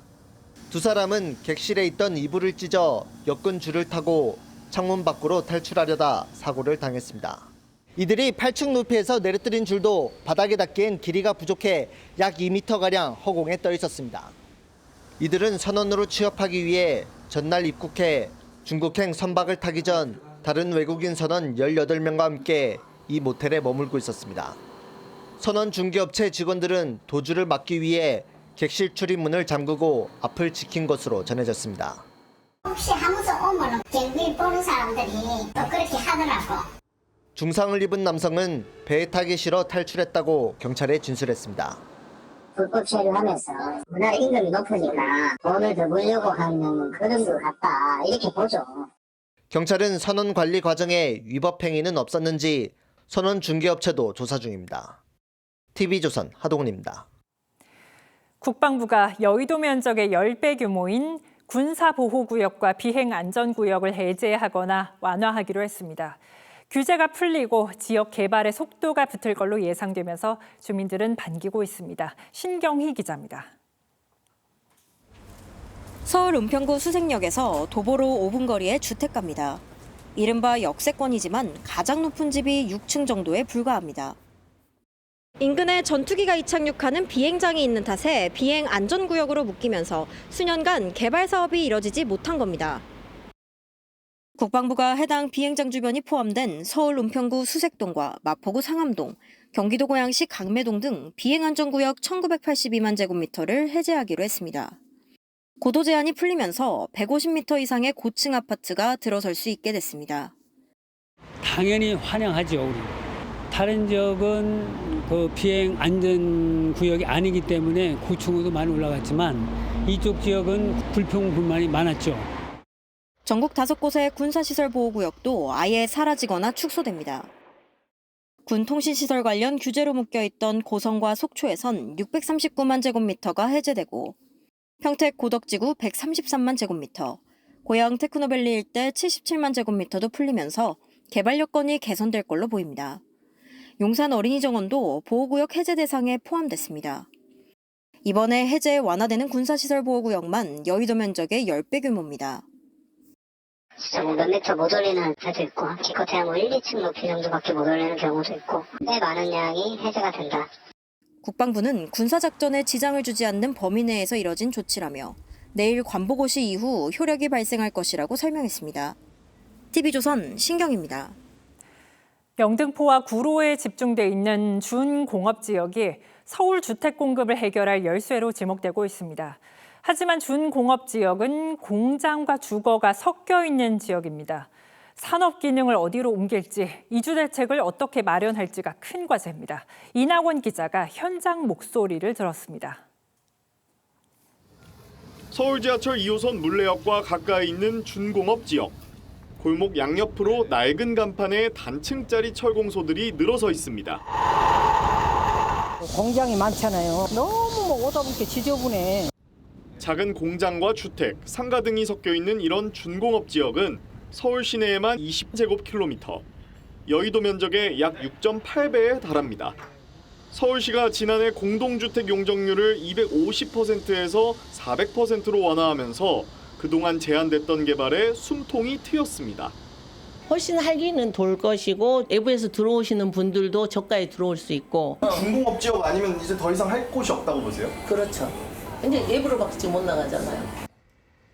두 사람은 객실에 있던 이불을 찢어 엮은 줄을 타고 창문 밖으로 탈출하려다 사고를 당했습니다. 이들이 8층 높이에서 내려뜨린 줄도 바닥에 닿기엔 길이가 부족해 약 2m가량 허공에 떠 있었습니다. 이들은 선원으로 취업하기 위해 전날 입국해 중국행 선박을 타기 전 다른 외국인 선원 18명과 함께 이 모텔에 머물고 있었습니다. 선원 중개업체 직원들은 도주를 막기 위해 객실 출입문을 잠그고 앞을 지킨 것으로 전해졌습니다. 혹시 하면서 오면 경비 보는 사람들이 또 그렇게 하더라고. 중상을 입은 남성은 배에 타기 싫어 탈출했다고 경찰에 진술했습니다. 불법 체류하면서 문화 임금이 높으니까 돈을 더 벌려고 하는 그런 것 같다 이렇게 보죠. 경찰은 선원 관리 과정에 위법 행위는 없었는지 선원 중개업체도 조사 중입니다. TV조선 하동훈입니다. 국방부가 여의도 면적의 10배 규모인 군사보호구역과 비행안전구역을 해제하거나 완화하기로 했습니다. 규제가 풀리고 지역 개발의 속도가 붙을 걸로 예상되면서 주민들은 반기고 있습니다. 신경희 기자입니다. 서울 은평구 수색역에서 도보로 5분 거리의 주택가입니다. 이른바 역세권이지만 가장 높은 집이 6층 정도에 불과합니다. 인근에 전투기가 이착륙하는 비행장이 있는 탓에 비행 안전구역으로 묶이면서 수년간 개발 사업이 이뤄지지 못한 겁니다. 국방부가 해당 비행장 주변이 포함된 서울 은평구 수색동과 마포구 상암동, 경기도 고양시 강매동 등 비행안전구역 1982만 제곱미터를 해제하기로 했습니다. 고도 제한이 풀리면서 150m 이상의 고층 아파트가 들어설 수 있게 됐습니다. 당연히 환영하죠. 우리. 다른 지역은 그 비행 안전 구역이 아니기 때문에 고층으로 많이 올라갔지만 이쪽 지역은 불평불만이 많았죠. 전국 5곳의 군사시설 보호구역도 아예 사라지거나 축소됩니다. 군 통신시설 관련 규제로 묶여있던 고성과 속초에선 639만 제곱미터가 해제되고 평택 고덕지구 133만 제곱미터, 고양 테크노밸리 일대 77만 제곱미터도 풀리면서 개발 여건이 개선될 걸로 보입니다. 용산 어린이정원도 보호구역 해제 대상에 포함됐습니다. 이번에 해제 완화되는 군사시설 보호구역만 여의도 면적의 10배 규모입니다. 몇 미터 못 올리는 데도 있고 기껏해야 1, 2층 높이 정도밖에 못 올리는 경우도 있고 꽤 많은 양이 해제가 된다. 국방부는 군사작전에 지장을 주지 않는 범위 내에서 이뤄진 조치라며 내일 관보고시 이후 효력이 발생할 것이라고 설명했습니다. TV조선 신경입니다. 영등포와 구로에 집중돼 있는 준공업지역이 서울 주택 공급을 해결할 열쇠로 지목되고 있습니다. 하지만 준공업지역은 공장과 주거가 섞여 있는 지역입니다. 산업 기능을 어디로 옮길지, 이주 대책을 어떻게 마련할지가 큰 과제입니다. 이낙원 기자가 현장 목소리를 들었습니다. 서울 지하철 2호선 물레역과 가까이 있는 준공업 지역. 골목 양옆으로 낡은 간판에 단층짜리 철공소들이 늘어서 있습니다. 공장이 많잖아요. 너무 오다 보니까 지저분해. 작은 공장과 주택, 상가 등이 섞여 있는 이런 준공업 지역은 서울 시내에만 20제곱킬로미터, 여의도 면적의 약 6.8배에 달합니다. 서울시가 지난해 공동주택 용적률을 250%에서 400%로 완화하면서 그동안 제한됐던 개발에 숨통이 트였습니다. 훨씬 활기는 돌 것이고 외부에서 들어오시는 분들도 저가에 들어올 수 있고. 중공업 지역 아니면 이제 더 이상 할 곳이 없다고 보세요? 그렇죠. 근데 외부로밖에 못 나가잖아요.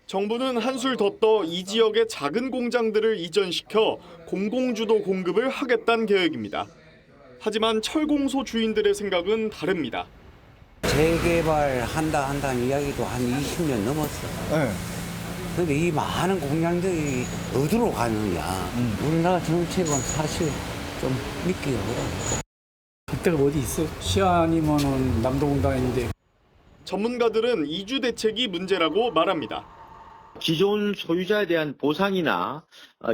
정부는 한술 더 떠 이 지역의 작은 공장들을 이전시켜 공공주도 공급을 하겠다는 계획입니다. 하지만 철공소 주인들의 생각은 다릅니다. 재개발한다는 이야기도 한 20년 넘었어. 네. 근데 이 많은 공장들이 어디로 가느냐. 우리나라 정책은 사실 좀 믿기가 어려워요. 그때가 어디 있어? 시안이면은 남동공단인데. 전문가들은 이주 대책이 문제라고 말합니다. 기존 소유자에 대한 보상이나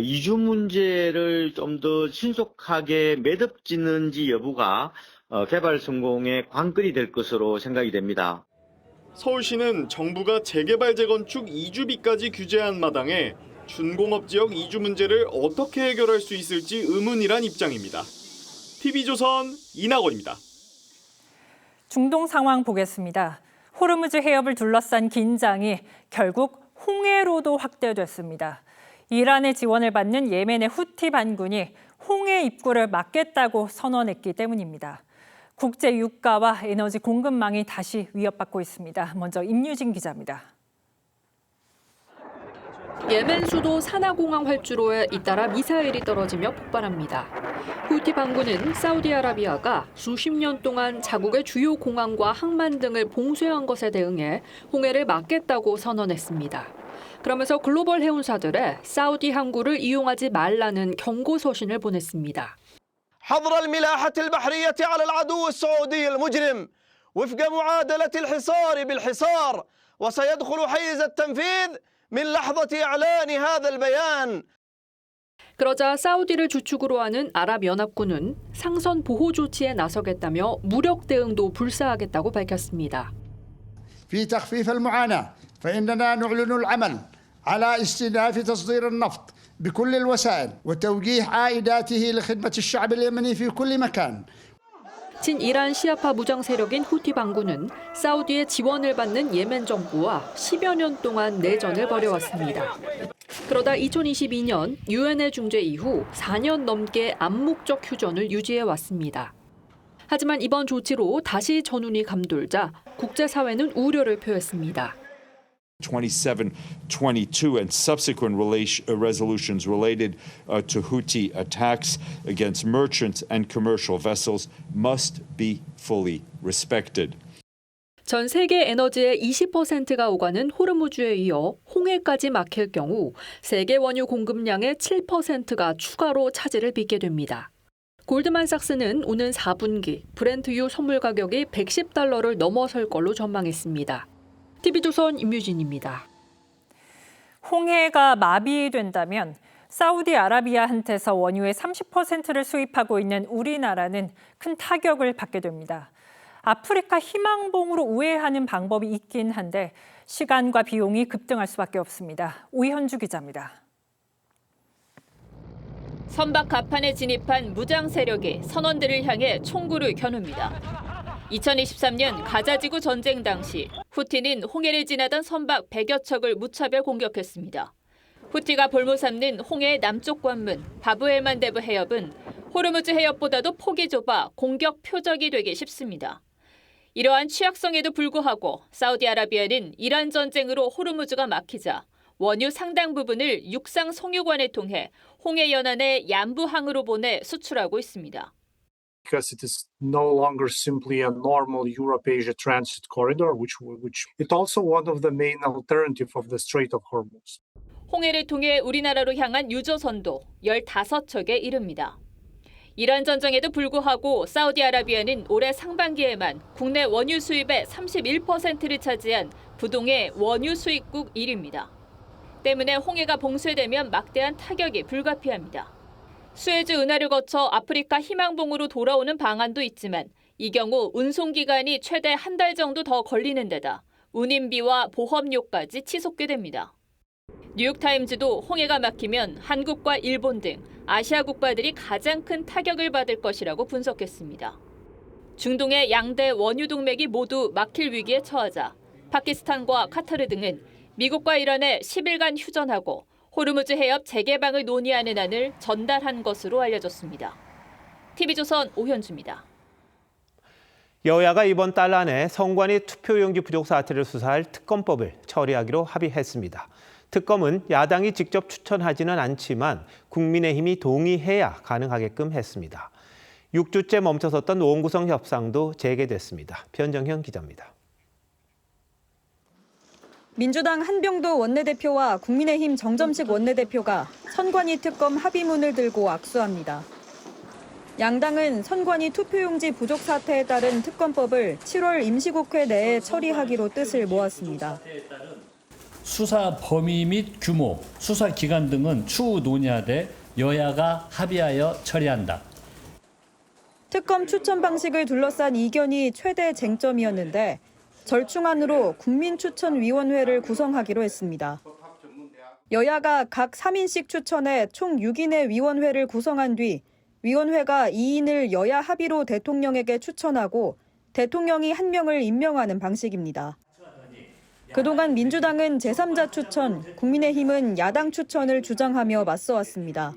이주 문제를 좀 더 신속하게 매듭짓는지 여부가 개발 성공의 관건이 될 것으로 생각이 됩니다. 서울시는 정부가 재개발 재건축 이주비까지 규제한 마당에 준공업 지역 이주 문제를 어떻게 해결할 수 있을지 의문이란 입장입니다. TV조선 이낙원입니다. 중동 상황 보겠습니다. 호르무즈 해협을 둘러싼 긴장이 결국 홍해로도 확대됐습니다. 이란의 지원을 받는 예멘의 후티 반군이 홍해 입구를 막겠다고 선언했기 때문입니다. 국제 유가와 에너지 공급망이 다시 위협받고 있습니다. 먼저 임유진 기자입니다. 예멘 수도 사나공항 활주로에 잇따라 미사일이 떨어지며 폭발합니다. 후티 반군은 사우디아라비아가 수십 년 동안 자국의 주요 공항과 항만 등을 봉쇄한 것에 대응해 홍해를 막겠다고 선언했습니다. 그러면서 글로벌 해운사들에 사우디 항구를 이용하지 말라는 경고 서신을 보냈습니다. حظر الملاحة البحرية على العدو السعودي المجرم وفق معادلة الحصار بالحصار وسيدخل حيز التنفيذ من لحظة إعلان هذا البيان. 그러자 사우디를 주축으로 하는 아랍연합군은 상선 보호 조치에 나서겠다며 무력 대응도 불사하겠다고 밝혔습니다. في تخفيف المعاناة فإننا نعلن العمل على استئناف تصدير النفط بكل الوسائل وتوجيه عائداته لخدمة الشعب اليمني في كل مكان. 친이란 시아파 무장 세력인 후티 반군은 사우디의 지원을 받는 예멘 정부와 10여 년 동안 내전을 벌여왔습니다. 그러다 2022년 유엔의 중재 이후 4년 넘게 암묵적 휴전을 유지해왔습니다. 하지만 이번 조치로 다시 전운이 감돌자 국제사회는 우려를 표했습니다. 2722 and subsequent resolutions related to Houthi attacks against merchant and commercial vessels must be fully respected. 전 세계 에너지의 20%가 오가는 호르무즈에 이어 홍해까지 막힐 경우 세계 원유 공급량의 7%가 추가로 차질을 빚게 됩니다. 골드만삭스는 오는 4분기 브렌트유 선물 가격이 $110를 넘어설 걸로 전망했습니다. TV조선 임유진입니다. 홍해가 마비된다면 사우디아라비아한테서 원유의 30%를 수입하고 있는 우리나라는 큰 타격을 받게 됩니다. 아프리카 희망봉으로 우회하는 방법이 있긴 한데 시간과 비용이 급등할 수밖에 없습니다. 우현주 기자입니다. 선박 갑판에 진입한 무장 세력이 선원들을 향해 총구를 겨눕니다. 2023년 가자지구 전쟁 당시 후티는 홍해를 지나던 선박 100여 척을 무차별 공격했습니다. 후티가 볼모 삼는 홍해의 남쪽 관문 바브엘만데브 해협은 호르무즈 해협보다도 폭이 좁아 공격 표적이 되기 쉽습니다. 이러한 취약성에도 불구하고 사우디아라비아는 이란 전쟁으로 호르무즈가 막히자 원유 상당 부분을 육상 송유관을 통해 홍해 연안의 얀부항으로 보내 수출하고 있습니다. Because it is no longer simply a normal Europe-Asia transit corridor, which it's also one of the main alternative of the Strait of Hormuz. 홍해를 통해 우리나라로 향한 유조선도 15척에 이릅니다. 이란 전쟁에도 불구하고 사우디아라비아는 올해 상반기에만 국내 원유 수입의 31%를 차지한 부동의 원유 수입국 1위입니다. 때문에 홍해가 봉쇄되면 막대한 타격이 불가피합니다. 수에즈 운하를 거쳐 아프리카 희망봉으로 돌아오는 방안도 있지만 이 경우 운송기간이 최대 한 달 정도 더 걸리는 데다 운임비와 보험료까지 치솟게 됩니다. 뉴욕타임즈도 홍해가 막히면 한국과 일본 등 아시아 국가들이 가장 큰 타격을 받을 것이라고 분석했습니다. 중동의 양대 원유 동맥이 모두 막힐 위기에 처하자 파키스탄과 카타르 등은 미국과 이란에 10일간 휴전하고 호르무즈 해협 재개방을 논의하는 안을 전달한 것으로 알려졌습니다. TV조선 오현주입니다. 여야가 이번 달 안에 선관위 투표용지 부족 사태를 수사할 특검법을 처리하기로 합의했습니다. 특검은 야당이 직접 추천하지는 않지만 국민의힘이 동의해야 가능하게끔 했습니다. 6주째 멈춰섰던 원구성 협상도 재개됐습니다. 변정현 기자입니다. 민주당 한병도 원내대표와 국민의힘 정점식 원내대표가 선관위 특검 합의문을 들고 악수합니다. 양당은 선관위 투표용지 부족 사태에 따른 특검법을 7월 임시국회 내에 처리하기로 뜻을 모았습니다. 수사 범위 및 규모, 수사 기간 등은 추후 논의하되 여야가 합의하여 처리한다. 특검 추천 방식을 둘러싼 이견이 최대 쟁점이었는데 절충안으로 국민추천위원회를 구성하기로 했습니다. 여야가 각 3인씩 추천해 총 6인의 위원회를 구성한 뒤 위원회가 2인을 여야 합의로 대통령에게 추천하고 대통령이 1명을 임명하는 방식입니다. 그동안 민주당은 제3자 추천, 국민의힘은 야당 추천을 주장하며 맞서왔습니다.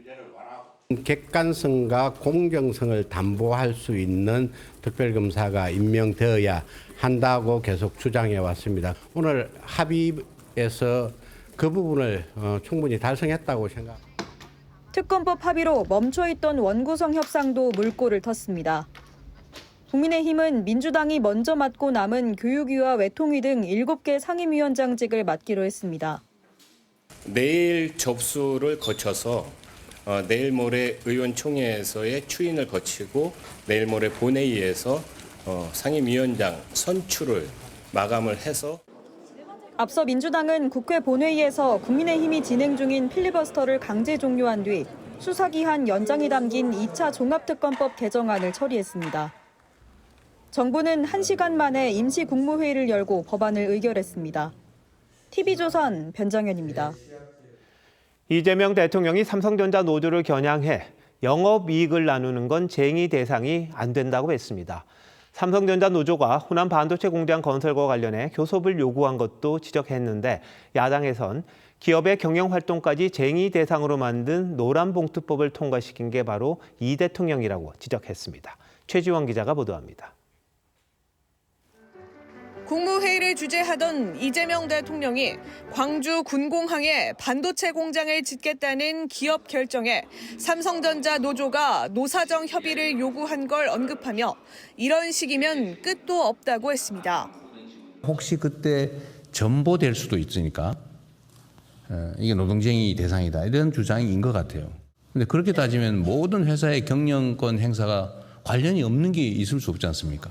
객관성과 공정성을 담보할 수 있는 특별검사가 임명되어야 한다고 계속 주장해 왔습니다. 오늘 합의에서 그 부분을 충분히 달성했다고 생각합니다. 특검법 합의로 멈춰있던 원구성 협상도 물꼬를 텄습니다. 국민의힘은 민주당이 먼저 맡고 남은 교육위와 외통위 등 7개 상임위원장직을 맡기로 했습니다. 내일 접수를 거쳐서 내일 모레 의원총회에서의 추인을 거치고 내일 모레 본회의에서 상임위원장 선출을 마감을 해서 앞서 민주당은 국회 본회의에서 국민의힘이 진행 중인 필리버스터를 강제 종료한 뒤 수사기한 연장이 담긴 2차 종합특검법 개정안을 처리했습니다. 정부는 1시간 만에 임시국무회의를 열고 법안을 의결했습니다. TV조선 변정현입니다. 이재명 대통령이 삼성전자 노조를 겨냥해 영업이익을 나누는 건 쟁의 대상이 안 된다고 했습니다. 삼성전자 노조가 호남 반도체 공장 건설과 관련해 교섭을 요구한 것도 지적했는데 야당에선 기업의 경영활동까지 쟁의 대상으로 만든 노란봉투법을 통과시킨 게 바로 이 대통령이라고 지적했습니다. 최지원 기자가 보도합니다. 국무회의를 주재하던 이재명 대통령이 광주 군공항에 반도체 공장을 짓겠다는 기업 결정에 삼성전자 노조가 노사정 협의를 요구한 걸 언급하며 이런 식이면 끝도 없다고 했습니다. 혹시 그때 전보될 수도 있으니까 이게 노동쟁의 대상이다 이런 주장인 것 같아요. 근데 그렇게 따지면 모든 회사의 경영권 행사가 관련이 없는 게 있을 수 없지 않습니까?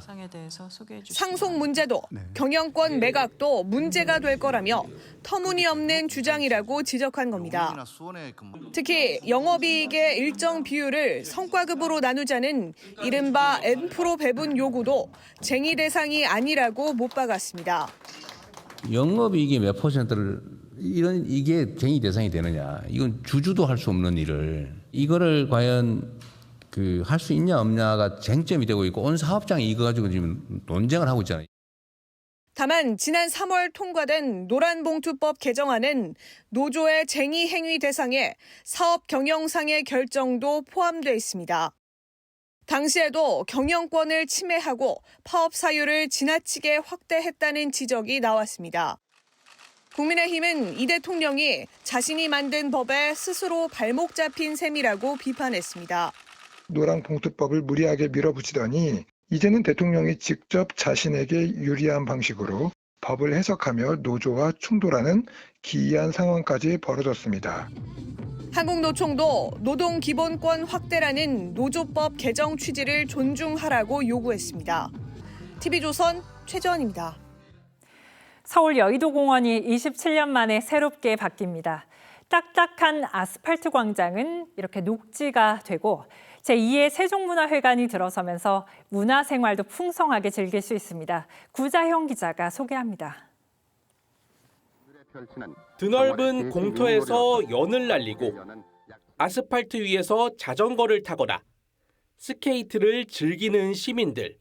상속 문제도 경영권 매각도 문제가 될 거라며 터무니없는 주장이라고 지적한 겁니다. 특히 영업이익의 일정 비율을 성과급으로 나누자는 이른바 N% 배분 요구도 쟁의 대상이 아니라고 못 박았습니다. 영업이익의 몇 퍼센트를 이게 쟁의 대상이 되느냐. 이건 주주도 할 수 없는 일을. 이거를 과연 할 수 있냐 없냐가 쟁점이 되고 있고 온 사업장이 이거 가지고 지금 논쟁을 하고 있잖아요. 다만 지난 3월 통과된 노란봉투법 개정안은 노조의 쟁의 행위 대상에 사업 경영상의 결정도 포함돼 있습니다. 당시에도 경영권을 침해하고 파업 사유를 지나치게 확대했다는 지적이 나왔습니다. 국민의힘은 이 대통령이 자신이 만든 법에 스스로 발목 잡힌 셈이라고 비판했습니다. 노란봉투법을 무리하게 밀어붙이더니 이제는 대통령이 직접 자신에게 유리한 방식으로 법을 해석하며 노조와 충돌하는 기이한 상황까지 벌어졌습니다. 한국노총도 노동기본권 확대라는 노조법 개정 취지를 존중하라고 요구했습니다. TV조선 최재원입니다. 서울 여의도공원이 27년 만에 새롭게 바뀝니다. 딱딱한 아스팔트 광장은 이렇게 녹지가 되고 제2의 세종문화회관이 들어서면서 문화생활도 풍성하게 즐길 수 있습니다. 구자형 기자가 소개합니다. 드넓은 공터에서 연을 날리고 아스팔트 위에서 자전거를 타거나 스케이트를 즐기는 시민들.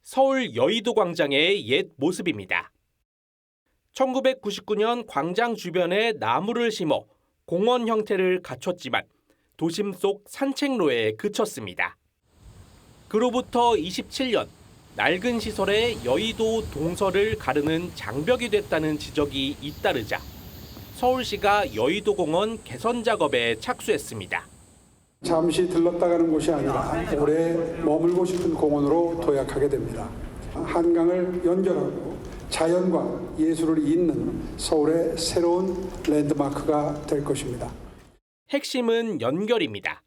서울 여의도 광장의 옛 모습입니다. 1999년 광장 주변에 나무를 심어 공원 형태를 갖췄지만 도심 속 산책로에 그쳤습니다. 그로부터 27년, 낡은 시설에 여의도 동서를 가르는 장벽이 됐다는 지적이 잇따르자 서울시가 여의도공원 개선 작업에 착수했습니다. 잠시 들렀다 가는 곳이 아니라 오래 머물고 싶은 공원으로 도약하게 됩니다. 한강을 연결하고 자연과 예술을 잇는 서울의 새로운 랜드마크가 될 것입니다. 핵심은 연결입니다.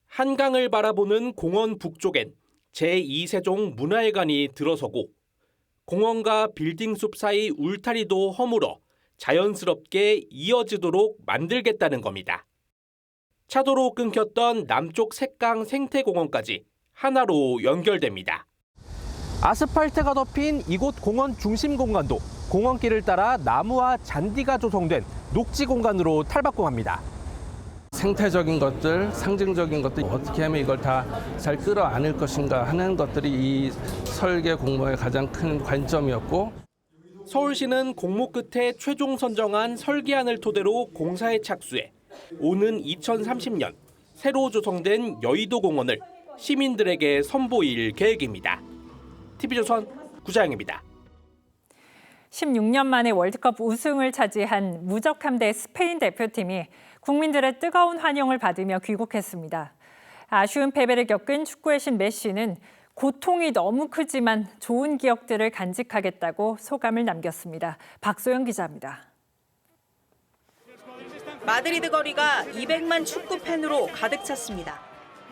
한강을 바라보는 공원 북쪽엔 제2세종 문화회관이 들어서고 공원과 빌딩숲 사이 울타리도 허물어 자연스럽게 이어지도록 만들겠다는 겁니다. 차도로 끊겼던 남쪽 색강 생태공원까지 하나로 연결됩니다. 아스팔트가 덮인 이곳 공원 중심 공간도 공원길을 따라 나무와 잔디가 조성된 녹지 공간으로 탈바꿈합니다. 생태적인 것들, 상징적인 것들 어떻게 하면 이걸 다 잘 끌어안을 것인가 하는 것들이 이 설계 공모의 가장 큰 관점이었고 서울시는 공모 끝에 최종 선정한 설계안을 토대로 공사에 착수해 오는 2030년 새로 조성된 여의도공원을 시민들에게 선보일 계획입니다. TV조선 구자영입니다. 16년 만에 월드컵 우승을 차지한 무적함대 스페인 대표팀이 국민들의 뜨거운 환영을 받으며 귀국했습니다. 아쉬운 패배를 겪은 축구의 신 메시는 고통이 너무 크지만 좋은 기억들을 간직하겠다고 소감을 남겼습니다. 박소영 기자입니다. 마드리드 거리가 200만 축구 팬으로 가득 찼습니다.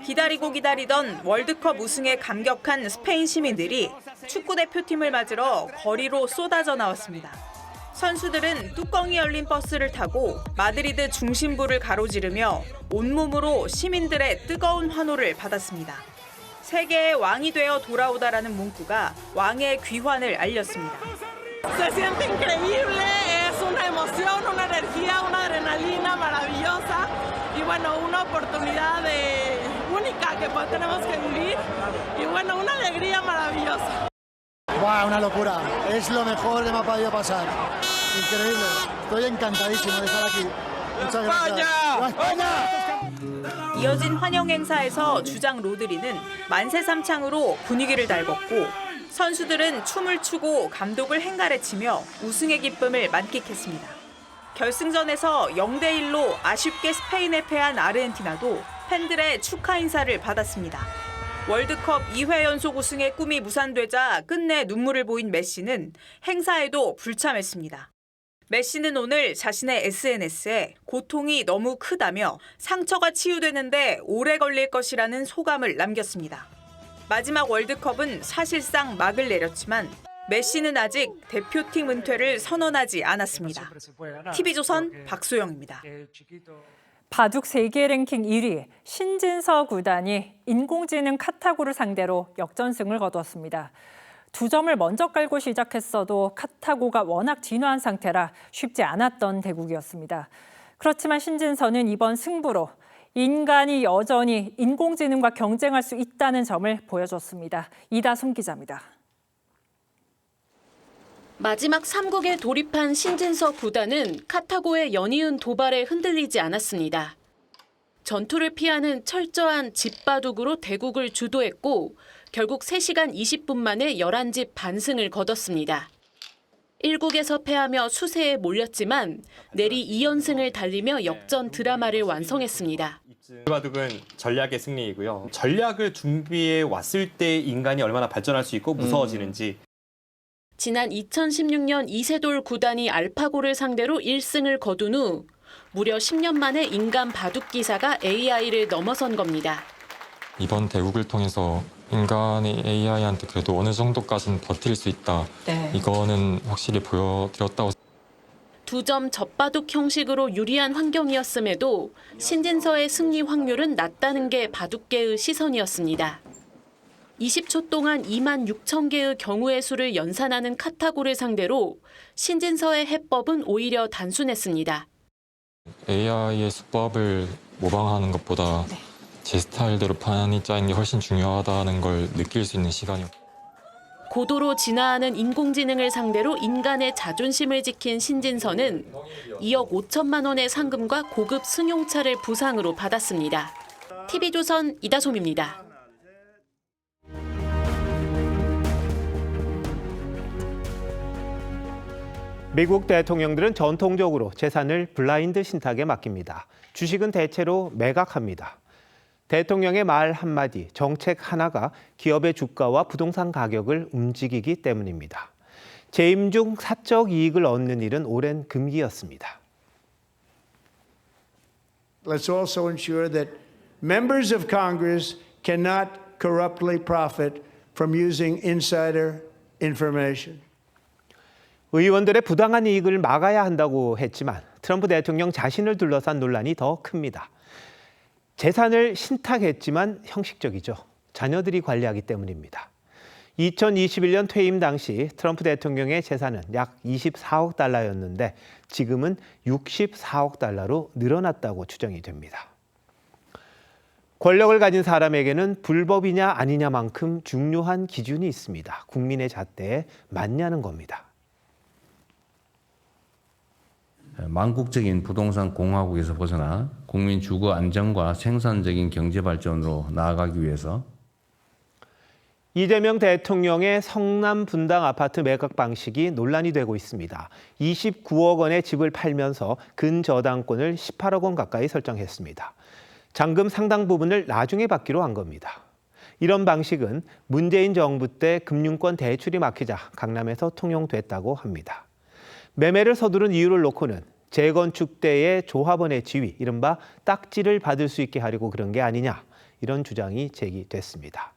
기다리고 기다리던 월드컵 우승에 감격한 스페인 시민들이 축구 대표팀을 맞으러 거리로 쏟아져 나왔습니다. 선수들은 뚜껑이 열린 버스를 타고 마드리드 중심부를 가로지르며 온몸으로 시민들의 뜨거운 환호를 받았습니다. 세계의 왕이 되어 돌아오다라는 문구가 왕의 귀환을 알렸습니다. Se siente increíble, es una emoción, una energía, una adrenalina maravillosa y bueno, una oportunidad única que tenemos que vivir y bueno, una alegría maravillosa. ¡Wow! Una locura, es lo mejor que me ha podido pasar. Increíble, estoy encantadísimo de estar aquí. Muchas gracias. ¡Viva España! 이어진 환영 행사에서 주장 로드리는 만세삼창으로 분위기를 달궜고 선수들은 춤을 추고 감독을 행가래치며 우승의 기쁨을 만끽했습니다. 결승전에서 0대1로 아쉽게 스페인에 패한 아르헨티나도 팬들의 축하 인사를 받았습니다. 월드컵 2회 연속 우승의 꿈이 무산되자 끝내 눈물을 보인 메시는 행사에도 불참했습니다. 메시는 오늘 자신의 SNS에 고통이 너무 크다며 상처가 치유되는데 오래 걸릴 것이라는 소감을 남겼습니다. 마지막 월드컵은 사실상 막을 내렸지만 메시는 아직 대표팀 은퇴를 선언하지 않았습니다. TV조선 박소영입니다. 바둑 세계 랭킹 1위 신진서 구단이 인공지능 카타고를 상대로 역전승을 거뒀습니다. 2점을 먼저 깔고 시작했어도 카타고가 워낙 진화한 상태라 쉽지 않았던 대국이었습니다. 그렇지만 신진서는 이번 승부로 인간이 여전히 인공지능과 경쟁할 수 있다는 점을 보여줬습니다. 이다솜 기자입니다. 마지막 3국에 돌입한 신진서 구단은 카타고의 연이은 도발에 흔들리지 않았습니다. 전투를 피하는 철저한 집바둑으로 대국을 주도했고 결국 3시간 20분 만에 11집 반승을 거뒀습니다. 1국에서 패하며 수세에 몰렸지만 내리 2연승을 달리며 역전 드라마를 완성했습니다. 바둑은 전략의 승리이고요. 전략을 준비해 왔을 때 인간이 얼마나 발전할 수 있고 무서워지는지. 지난 2016년 이세돌 구단이 알파고를 상대로 1승을 거둔 후 무려 10년 만에 인간 바둑 기사가 AI를 넘어선 겁니다. 이번 대국을 통해서 인간이 AI한테 그래도 어느 정도까지는 버틸 수 있다. 이거는 확실히 보여드렸다고. 2점 젖바둑 형식으로 유리한 환경이었음에도 신진서의 승리 확률은 낮다는 게 바둑계의 시선이었습니다. 20초 동안 2만 6천 개의 경우의 수를 연산하는 카타고를 상대로 신진서의 해법은 오히려 단순했습니다. AI의 수법을 모방하는 것보다 제 스타일대로 판이 짜는 게 훨씬 중요하다는 걸 느낄 수 있는 시간이었고. 고도로 진화하는 인공지능을 상대로 인간의 자존심을 지킨 신진서는 2억 5천만 원의 상금과 고급 승용차를 부상으로 받았습니다. TV조선 이다솜입니다. 미국 대통령들은 전통적으로 재산을 블라인드 신탁에 맡깁니다. 주식은 대체로 매각합니다. 대통령의 말 한마디, 정책 하나가 기업의 주가와 부동산 가격을 움직이기 때문입니다. 재임 중 사적 이익을 얻는 일은 오랜 금기였습니다. Let's also ensure that members of Congress cannot corruptly profit from using insider information. 의원들의 부당한 이익을 막아야 한다고 했지만 트럼프 대통령 자신을 둘러싼 논란이 더 큽니다. 재산을 신탁했지만 형식적이죠. 자녀들이 관리하기 때문입니다. 2021년 퇴임 당시 트럼프 대통령의 재산은 약 24억 달러였는데 지금은 64억 달러로 늘어났다고 추정이 됩니다. 권력을 가진 사람에게는 불법이냐 아니냐만큼 중요한 기준이 있습니다. 국민의 잣대에 맞냐는 겁니다. 망국적인 부동산 공화국에서 벗어나 국민 주거 안정과 생산적인 경제 발전으로 나아가기 위해서 이재명 대통령의 성남 분당 아파트 매각 방식이 논란이 되고 있습니다. 29억 원의 집을 팔면서 근저당권을 18억 원 가까이 설정했습니다. 잔금 상당 부분을 나중에 받기로 한 겁니다. 이런 방식은 문재인 정부 때 금융권 대출이 막히자 강남에서 통용됐다고 합니다. 매매를 서두른 이유를 놓고는 재건축 때의 조합원의 지위, 이른바 딱지를 받을 수 있게 하려고 그런 게 아니냐, 이런 주장이 제기됐습니다.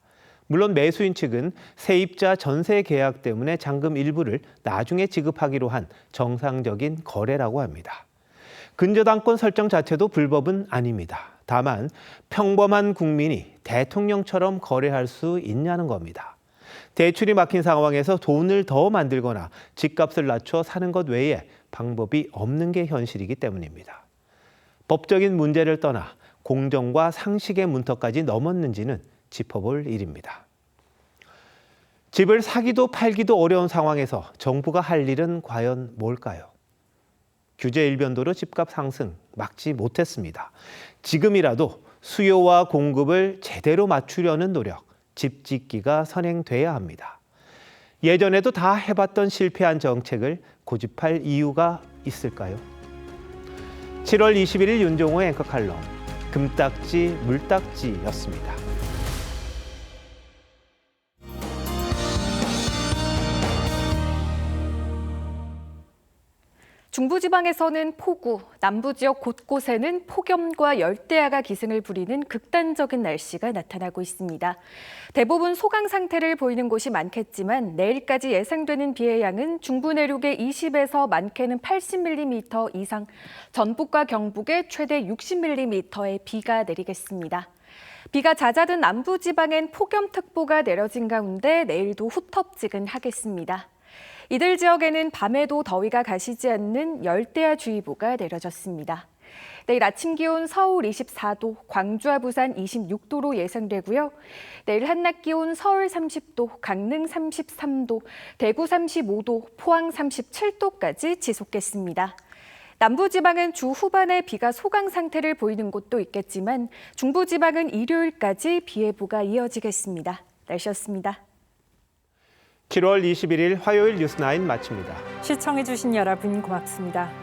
물론 매수인 측은 세입자 전세 계약 때문에 잔금 일부를 나중에 지급하기로 한 정상적인 거래라고 합니다. 근저당권 설정 자체도 불법은 아닙니다. 다만 평범한 국민이 대통령처럼 거래할 수 있냐는 겁니다. 대출이 막힌 상황에서 돈을 더 만들거나 집값을 낮춰 사는 것 외에 방법이 없는 게 현실이기 때문입니다. 법적인 문제를 떠나 공정과 상식의 문턱까지 넘었는지는 짚어볼 일입니다. 집을 사기도 팔기도 어려운 상황에서 정부가 할 일은 과연 뭘까요? 규제 일변도로 집값 상승 막지 못했습니다. 지금이라도 수요와 공급을 제대로 맞추려는 노력, 집 짓기가 선행돼야 합니다. 예전에도 다 해봤던 실패한 정책을 고집할 이유가 있을까요? 7월 21일 윤종호의 앵커 칼럼, 금딱지 물딱지였습니다. 중부지방에서는 폭우, 남부지역 곳곳에는 폭염과 열대야가 기승을 부리는 극단적인 날씨가 나타나고 있습니다. 대부분 소강 상태를 보이는 곳이 많겠지만 내일까지 예상되는 비의 양은 중부 내륙에 20에서 많게는 80mm 이상, 전북과 경북에 최대 60mm의 비가 내리겠습니다. 비가 잦아든 남부지방엔 폭염특보가 내려진 가운데 내일도 후텁지근하겠습니다. 이들 지역에는 밤에도 더위가 가시지 않는 열대야주의보가 내려졌습니다. 내일 아침 기온 서울 24도, 광주와 부산 26도로 예상되고요. 내일 한낮 기온 서울 30도, 강릉 33도, 대구 35도, 포항 37도까지 지속겠습니다. 남부지방은 주 후반에 비가 소강 상태를 보이는 곳도 있겠지만 중부지방은 일요일까지 비 예보가 이어지겠습니다. 날씨였습니다. 7월 21일 화요일 뉴스9 마칩니다. 시청해주신 여러분 고맙습니다.